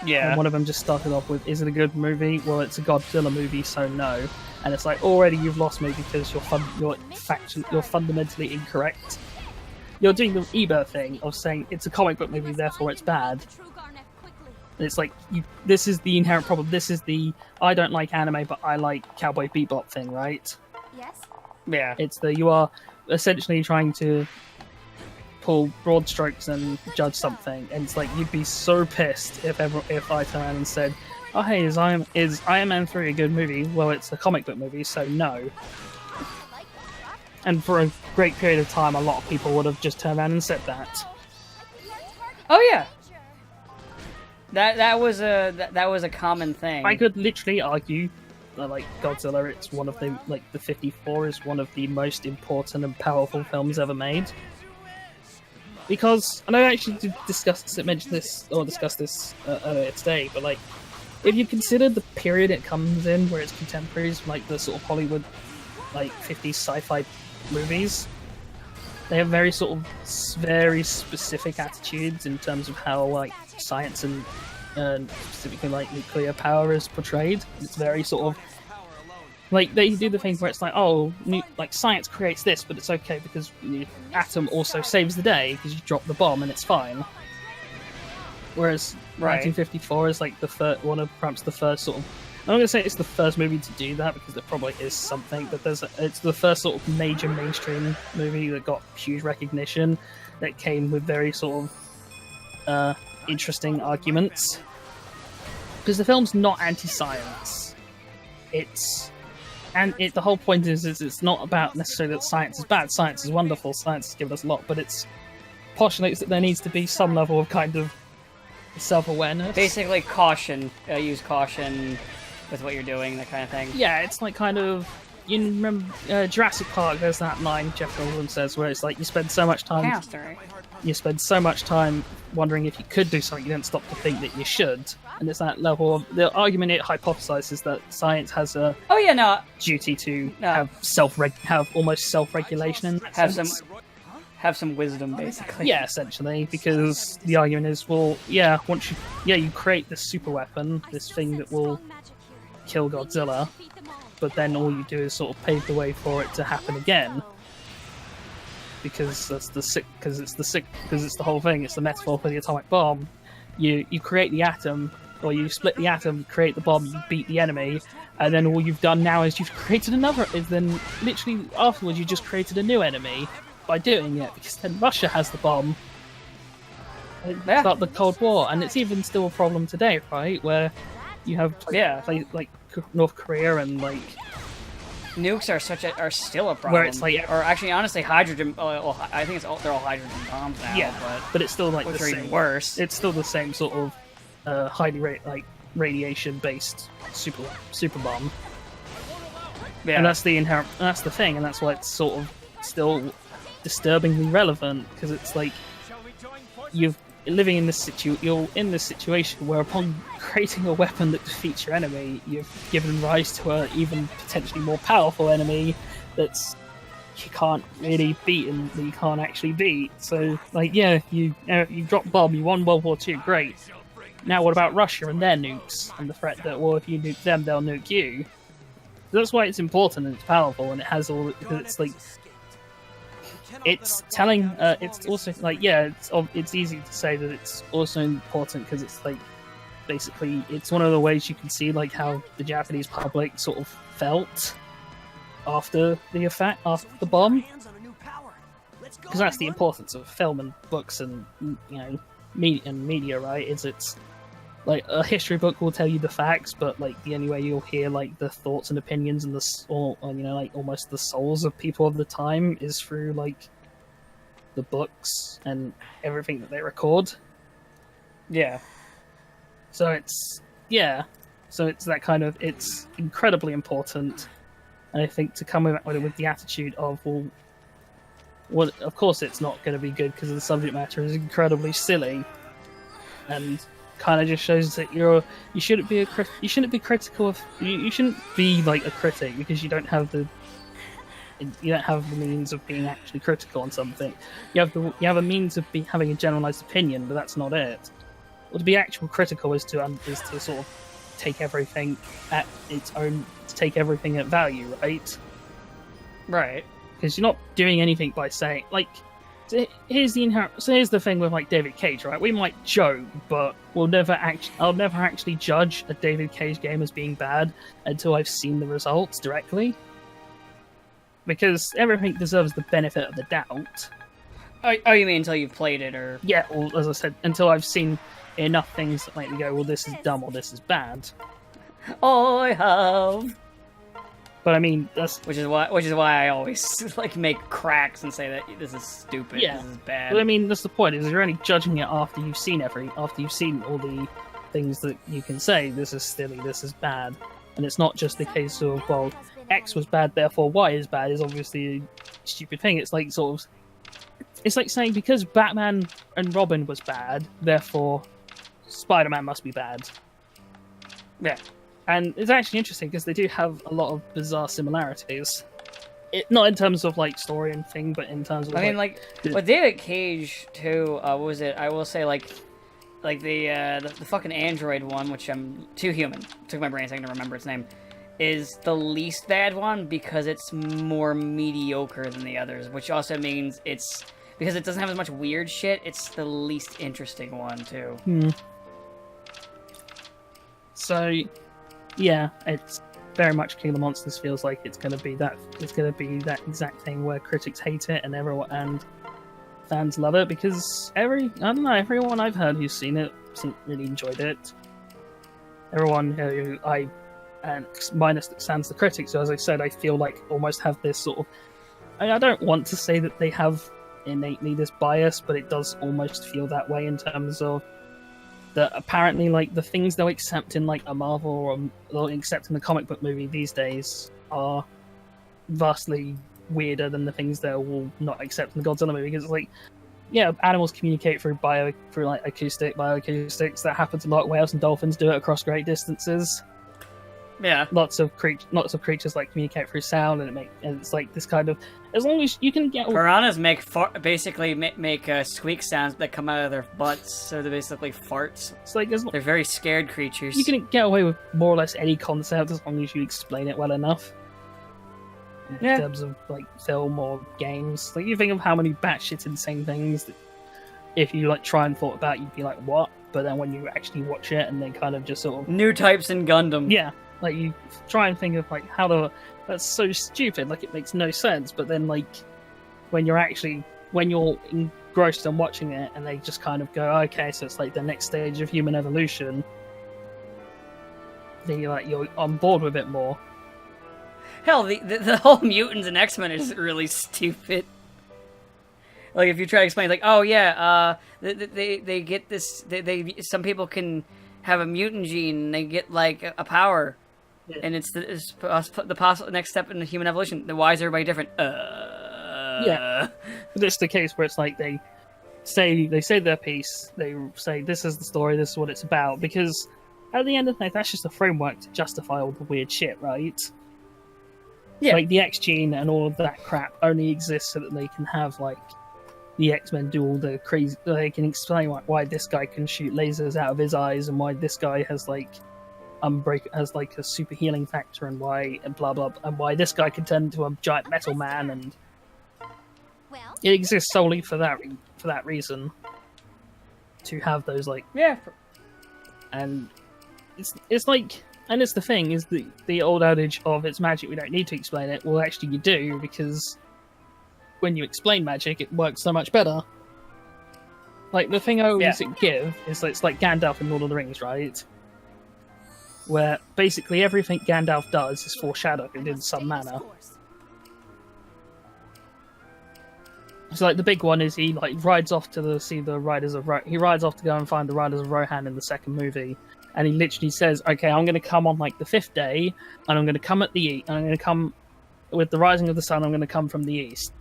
Yeah. And one of them just started off with, "Is it a good movie? Well, it's a Godzilla movie, so no." And it's like, already you've lost me because you're fundamentally incorrect. You're doing the Ebert thing of saying it's a comic book movie, therefore it's bad. And it's like this is the inherent problem. This is the I don't like anime, but I like Cowboy Bebop thing, right? Yes? Yeah. It's you are essentially trying to pull broad strokes and judge something, and it's like you'd be so pissed if I turned around and said, "Oh hey, is Iron Man 3 a good movie?" Well, it's a comic book movie, so no. And for a great period of time, a lot of people would have just turned around and said that. Oh yeah. That was a common thing. I could literally argue that, like, Godzilla, it's one of the, like, the 54 is one of the most important and powerful films ever made. Because, and I actually did discuss this earlier today, but, like, if you consider the period it comes in, where it's contemporaries, like the sort of Hollywood, like, 50s sci-fi movies, they have very sort of very specific attitudes in terms of how, like, science and specifically like nuclear power is portrayed. It's very sort of like they do the thing where it's like, oh, like science creates this, but it's okay because the atom also saves the day because you drop the bomb and it's fine. Whereas 1954 is like perhaps the first sort of. I'm not going to say it's the first movie to do that because there probably is something, but it's the first sort of major mainstream movie that got huge recognition, that came with very sort of interesting arguments. Because the film's not anti-science. The whole point is it's not about necessarily that science is bad. Science is wonderful. Science has given us a lot, but it's postulates that there needs to be some level of kind of self-awareness. Basically, caution. Use caution with what you're doing, that kind of thing. Yeah, it's like kind of. You remember Jurassic Park? There's that line Jeff Goldblum says where it's like you spend so much time. You spend so much time wondering if you could do something, you don't stop to think that you should. And it's that level of the argument it hypothesizes that science has a duty to have almost self-regulation in that sense. Have some wisdom, basically. Yeah, essentially, because the argument is, well, yeah, once you create this super weapon, this thing that will kill Godzilla, but then all you do is sort of pave the way for it to happen again. Because it's the whole thing. It's the metaphor for the atomic bomb. You create the atom, or you split the atom, create the bomb, you beat the enemy, and then all you've done now is you've created another. Is then literally afterwards you just created a new enemy by doing it. Because then Russia has the bomb. Start the Cold War, and it's even still a problem today, right? Where you have like North Korea and like nukes are still a problem. Where it's like- or actually, honestly, hydrogen. I think they're all hydrogen bombs now. Yeah, but it's still like which the are same. even worse. It's still the same sort of highly radiation-based super bomb. Yeah, And that's the thing, and that's why it's sort of still disturbingly relevant, because it's like you're in this situation where upon creating a weapon that defeats your enemy, you've given rise to a even potentially more powerful enemy that's you can't really beat and that you can't actually beat. So, like, yeah, you dropped bomb, you won World War II, great. Now what about Russia and their nukes and the threat that, well, if you nuke them, they'll nuke you? That's why it's important and it's powerful, and it has all. It's like it's telling. It's also like, yeah, it's easy to say that it's also important because it's like basically it's one of the ways you can see like how the Japanese public sort of felt after the bomb, because that's the importance of film and books and media, right? It's like a history book will tell you the facts, but like the only way you'll hear like the thoughts and opinions and like almost the souls of people of the time is through like the books and everything that they record. yeah. So it's that kind of, it's incredibly important, and I think to come with the attitude of well, of course it's not going to be good because the subject matter is incredibly silly, and kind of just shows that you shouldn't be critical of you shouldn't be like a critic because you don't have the means of being actually critical on something. You have a means of having a generalized opinion, but that's not it. Well, to be actual critical is to sort of take everything at its own, to take everything at value, right? Right. Because you're not doing anything by saying like. Here's the thing with like David Cage, right? We might joke, but I'll never actually judge a David Cage game as being bad until I've seen the results directly. Because everything deserves the benefit of the doubt. Oh, you mean until you've played it, or Yeah, or as I said, until I've seen enough things that make me go, well, this is dumb or this is bad. I have. But I mean, that's Which is why I always like make cracks and say that this is stupid. Yeah. This is bad. But I mean, that's the point. Is you're only judging it after you've seen all the things that you can say. This is silly. This is bad. And it's not just the case of, well, X was bad, therefore Y is bad. Is obviously a stupid thing. It's like it's like saying because Batman and Robin was bad, therefore Spider-Man must be bad. Yeah. And it's actually interesting because they do have a lot of bizarre similarities. Not in terms of like story and thing, but in terms of I mean, like with David Cage too. What was it? I will say like the fucking android one, which I'm too human. Took my brain a second to remember its name. Is the least bad one because it's more mediocre than the others, which also means it's because it doesn't have as much weird shit. It's the least interesting one too. So, yeah, it's very much King of the Monsters feels like it's going to be that exact thing where critics hate it and fans love it because everyone I've heard who's seen it really enjoyed it. Everyone who and minus Sans the critics, so as I said, I feel like almost have this sort of. I don't want to say that they have innately this bias, but it does almost feel that way in terms of that apparently like the things they'll accept in like a Marvel or they'll accept in the comic book movie these days are vastly weirder than the things they will not accept in the Godzilla movie, because it's like, yeah, animals communicate through bioacoustics. That happens a lot. Whales and dolphins do it across great distances. Yeah. Lots of creatures like communicate through sound, and it's like this kind of, as long as you can get Piranhas make squeak sounds that come out of their butts, so they're basically farts. It's like They're very scared creatures. you can get away with more or less any concept as long as you explain it well enough. In terms of like film or games, like you think of how many batshit insane things that if you like try and thought about, you'd be like, what? But then when you actually watch it and then kind of just sort of New types in Gundam. yeah. Like, you try and think of, like, that's so stupid, like, it makes no sense, but then, like, when you're engrossed in watching it, and they just kind of go, okay, so it's, like, the next stage of human evolution, then you're on board with it more. Hell, the whole mutants and X-Men is really stupid. Like, if you try to explain, like, oh yeah, they get this, some people can have a mutant gene, and they get, like, a power, and it's the possible next step in the human evolution. Then why is everybody different? Yeah. But it's the case where it's like they say their piece, they say this is the story, this is what it's about, because at the end of the day, that's just a framework to justify all the weird shit, right? Yeah. Like, the X gene and all of that crap only exists so that they can have, like, the X-Men do all the crazy... They can explain why this guy can shoot lasers out of his eyes, and why this guy has, like, a super healing factor, and why... and blah, blah, and why this guy can turn into a giant metal man, and... Well, It exists solely for that reason. To have those, like... Yeah. And it's like... And it's the thing, is the old adage of it's magic, we don't need to explain it. Well, actually you do, because when you explain magic, it works so much better. Like, the thing I always give is that it's like Gandalf in Lord of the Rings, right? Where basically everything Gandalf does is foreshadowed in some manner. So, like, the big one is he, like, rides off to see the Riders of He rides off to go and find the Riders of Rohan in the second movie. And he literally says, okay, I'm going to come on, like, the 5th day, and I'm going to come at the east, and I'm going to come with the rising of the sun, I'm going to come from the east.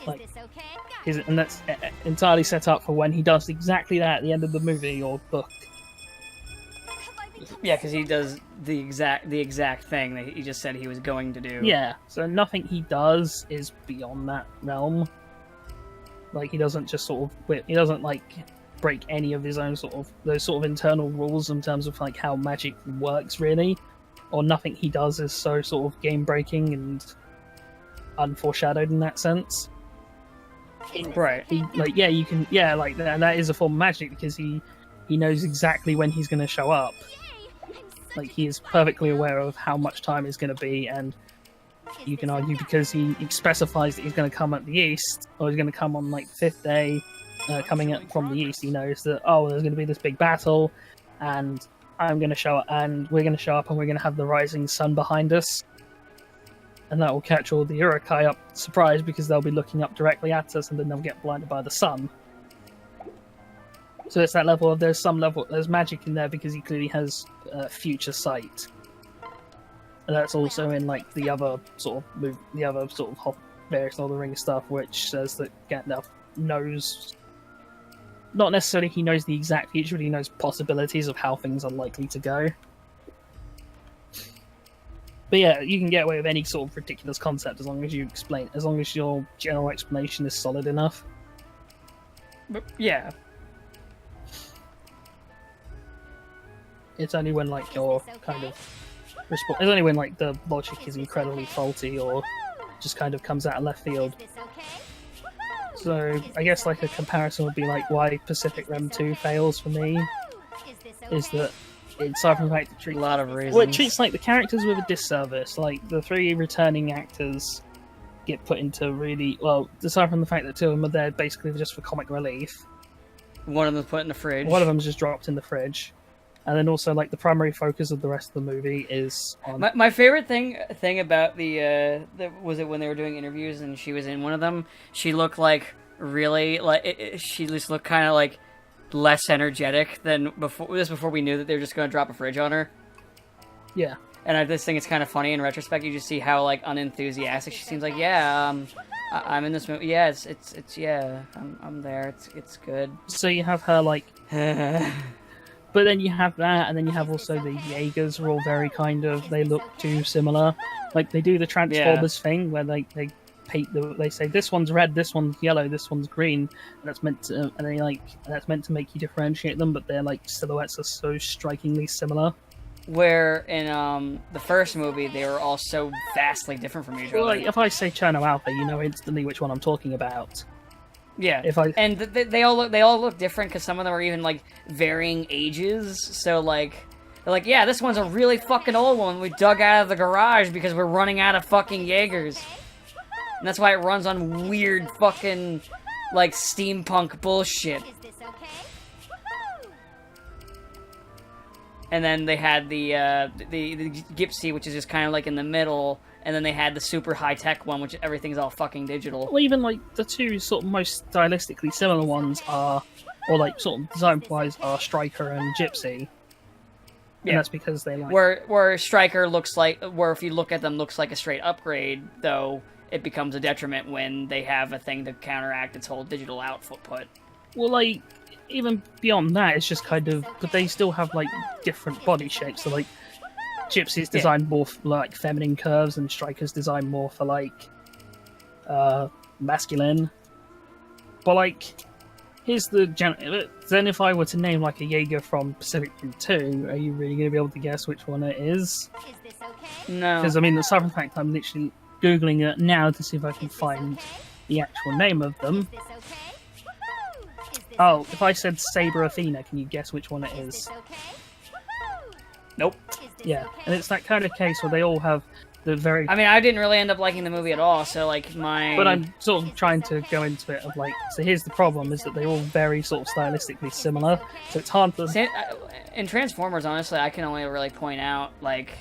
Like, is this okay? and that's entirely set up for when he does exactly that at the end of the movie or book. Yeah, because he does the exact thing that he just said he was going to do. Yeah, so nothing he does is beyond that realm. Like, he doesn't just sort of... He doesn't, like... break any of his own those sort of internal rules in terms of like how magic works, really, or nothing he does is so sort of game breaking and unforeshadowed in that sense. Right. And that is a form of magic because he knows exactly when he's going to show up. Like, he is perfectly aware of how much time is going to be, and you can argue because he specifies that he's going to come at the east, or he's going to come on like 5th day. Coming up from the east, he knows that there's going to be this big battle, and I'm going to show up, and we're going to show up, and we're going to have the rising sun behind us, and that will catch all the Urukai up surprised because they'll be looking up directly at us, and then they'll get blinded by the sun. So it's that level of there's magic in there because he clearly has future sight, and that's also in like the other sort of various Lord of the Rings stuff, which says that Gandalf knows. Not necessarily he knows the exact future, but he knows possibilities of how things are likely to go. But yeah, you can get away with any sort of ridiculous concept as long as your general explanation is solid enough. But, yeah. It's only when like your kind of it's only when like the logic is incredibly faulty or just kind of comes out of left field. So I guess like a comparison would be like why Pacific Rim 2 fails for me is that aside from the fact that A lot of reasons. it treats like the characters with a disservice. Like the 3 returning actors get put into really aside from the fact that 2 of them are there basically just for comic relief. One of them's put in the fridge. One of them's just dropped in the fridge. And then also, like, the primary focus of the rest of the movie is on... My favorite thing about the was it when they were doing interviews and she was in one of them, she looked like really, like, she just looked kind of, like, less energetic than before we knew that they were just going to drop a fridge on her. Yeah. And I just think it's kind of funny in retrospect, you just see how, like, unenthusiastic she seems like, I'm in this movie, yeah, it's I'm there, it's good. So you have her, like... But then you have that, and then you have also the Jaegers are all very kind of, they look too similar. Like, they do the Transformers thing, where they paint they say, this one's red, this one's yellow, this one's green, and that's meant to make you differentiate them, but their, like, silhouettes are so strikingly similar. Where in the first movie, they were all so vastly different from each other. Well, like, if I say Cherno Alpha, you know instantly which one I'm talking about. Yeah, and they all look different because some of them are even like varying ages. So like, they're like, yeah, this one's a really fucking old one we dug out of the garage because we're running out of fucking Jaegers, and that's why it runs on weird fucking like steampunk bullshit. And then they had the Gypsy, which is just kind of like in the middle, and then they had the super high-tech one, which everything's all fucking digital. Well, even like the two sort of most stylistically similar ones are, or like sort of design-wise, are Striker and Gypsy. Yeah. And that's because they like. Where Striker looks like, where if you look at them, looks like a straight upgrade, though it becomes a detriment when they have a thing to counteract its whole digital output. Well, like, even beyond that, it's just kind of. But they still have, like, different body shapes. So, like, Gypsy's designed more for, like, feminine curves, and Striker's designed more for, like, masculine. But, like, here's the. Then if I were to name, like, a Jaeger from Pacific Rim 2, are you really going to be able to guess which one it is? Is this okay? No. Because, I mean, aside from the fact I'm literally Googling it now to see if I can find the actual name of them. Is this okay? Woohoo! Is this Oh, okay? if I said Saber Athena, can you guess which one it Is is? this okay? Woohoo! Nope. Is this Yeah, okay? and it's that kind of case where they all have the very. I mean, I didn't really end up liking the movie at all, so, like, my... But I'm sort of trying to go into it of like. So here's the problem: is that they're all very sort of stylistically similar. So it's hard to. In Transformers, honestly, I can only really point out, like,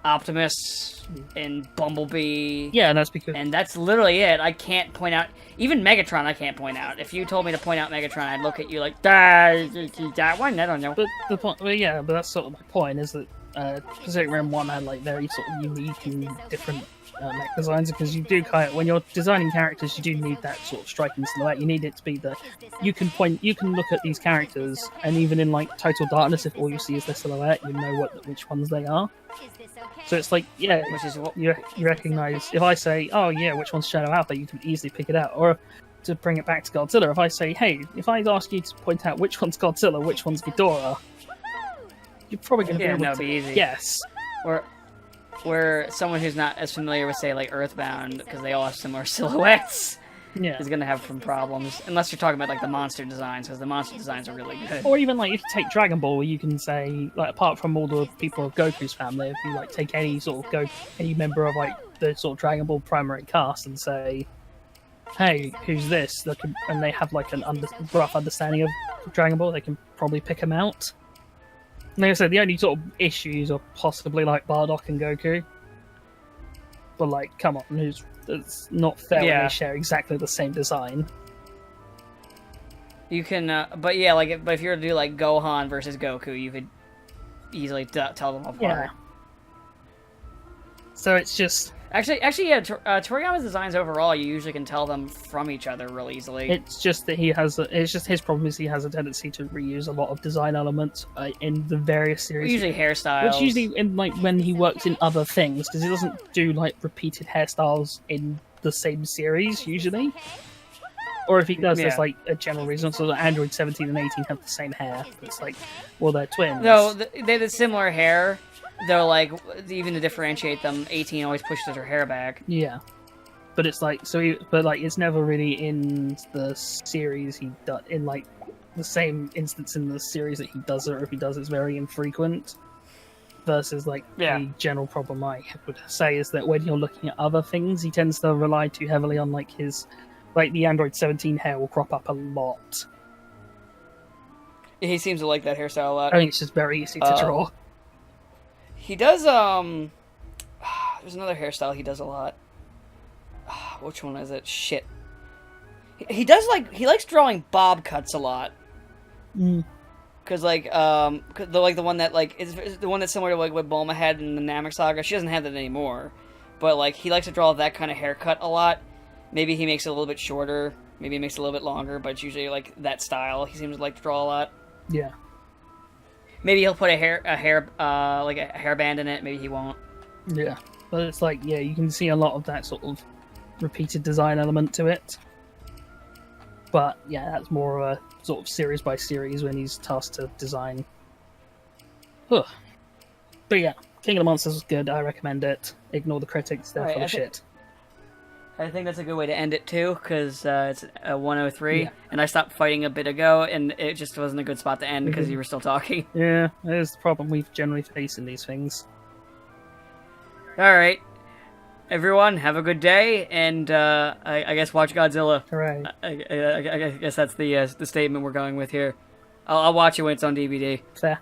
Optimus and Bumblebee... Yeah, and that's because. And that's literally it. I can't point out... Even Megatron I can't point out. If you told me to point out Megatron, I'd look at you like, that one? I don't know. But the point, well, yeah, but that's sort of my point is that Pacific Rim 1 had like very sort of unique and different mech designs because you do kind of, when you're designing characters, you do need that sort of striking silhouette. You need it to be the you can look at these characters and even in like Total Darkness, if all you see is their silhouette, you know which ones they are. Is this okay? So it's like yeah, Which is what... you recognize if I say oh yeah, which one's Shadow Alpha, you can easily pick it out. Or to bring it back to Godzilla, if I say hey, if I ask you to point out which one's Godzilla, which one's Ghidorah, you're probably going to Yeah, be able that'd to be easy. guess. Where someone who's not as familiar with, say, like, Earthbound, because they all have similar silhouettes, Yeah. is going to have some problems. Unless you're talking about, like, the monster designs, because the monster designs are really good. Or even like if you take Dragon Ball, you can say like apart from all the people of Goku's family, if you like take any sort of any member of like the sort of Dragon Ball primary cast and say, hey, who's this? And they have like an rough understanding of Dragon Ball, they can probably pick them out. And like I said, the only sort of issues are possibly like Bardock and Goku. But like, come on, it's not fair when Yeah. they share exactly the same design. You can, but yeah, like, but if you were to do, like, Gohan versus Goku, you could easily tell them apart. Yeah. So it's just Actually, yeah, Toriyama's designs overall, you usually can tell them from each other real easily. it's just that it's just his problem is he has a tendency to reuse a lot of design elements in the various series. Usually hairstyles. Which usually in like when he works in other things because he doesn't do like repeated hairstyles in the same series usually. Or if he does, there's Yeah. like a general reason. So that Android 17 and 18 have the same hair. It's like, well, they're twins. No, they had similar hair, though, like, even to differentiate them, 18 always pushes her hair back. Yeah, but it's like but like it's never really in the series he does in like the same instance in the series that he does it, or if he does, it's very infrequent. Versus like Yeah. the general problem I would say is that when you're looking at other things, he tends to rely too heavily on like his like the Android 17 hair will crop up a lot. He seems to like that hairstyle a lot. I think it's just very easy to draw. He does, there's another hairstyle he does a lot. Which one is it? Shit. He does, like, he likes drawing bob cuts a lot. Cause, like, the one that, like, is the one that's similar to, like, what Bulma had in the Namek Saga. She doesn't have that anymore. But, like, he likes to draw that kind of haircut a lot. Maybe he makes it a little bit shorter. Maybe he makes it a little bit longer, but it's usually, like, that style. He seems to like to draw a lot. Yeah. Maybe he'll put a hairband in it. Maybe he won't. Yeah, but it's like, yeah, you can see a lot of that sort of repeated design element to it. But yeah, that's more of a sort of series by series when he's tasked to design. Ugh. But yeah, King of the Monsters was good. I recommend it. Ignore the critics; they're Alright, full I of think- shit. I think that's a good way to end it too, because it's a 103, Yeah. and I stopped fighting a bit ago, and it just wasn't a good spot to end because you were still talking. Yeah, that is the problem we generally face in these things. All right, everyone, have a good day, and I guess watch Godzilla. Hooray! I guess that's the statement we're going with here. I'll watch it when it's on DVD. Fair.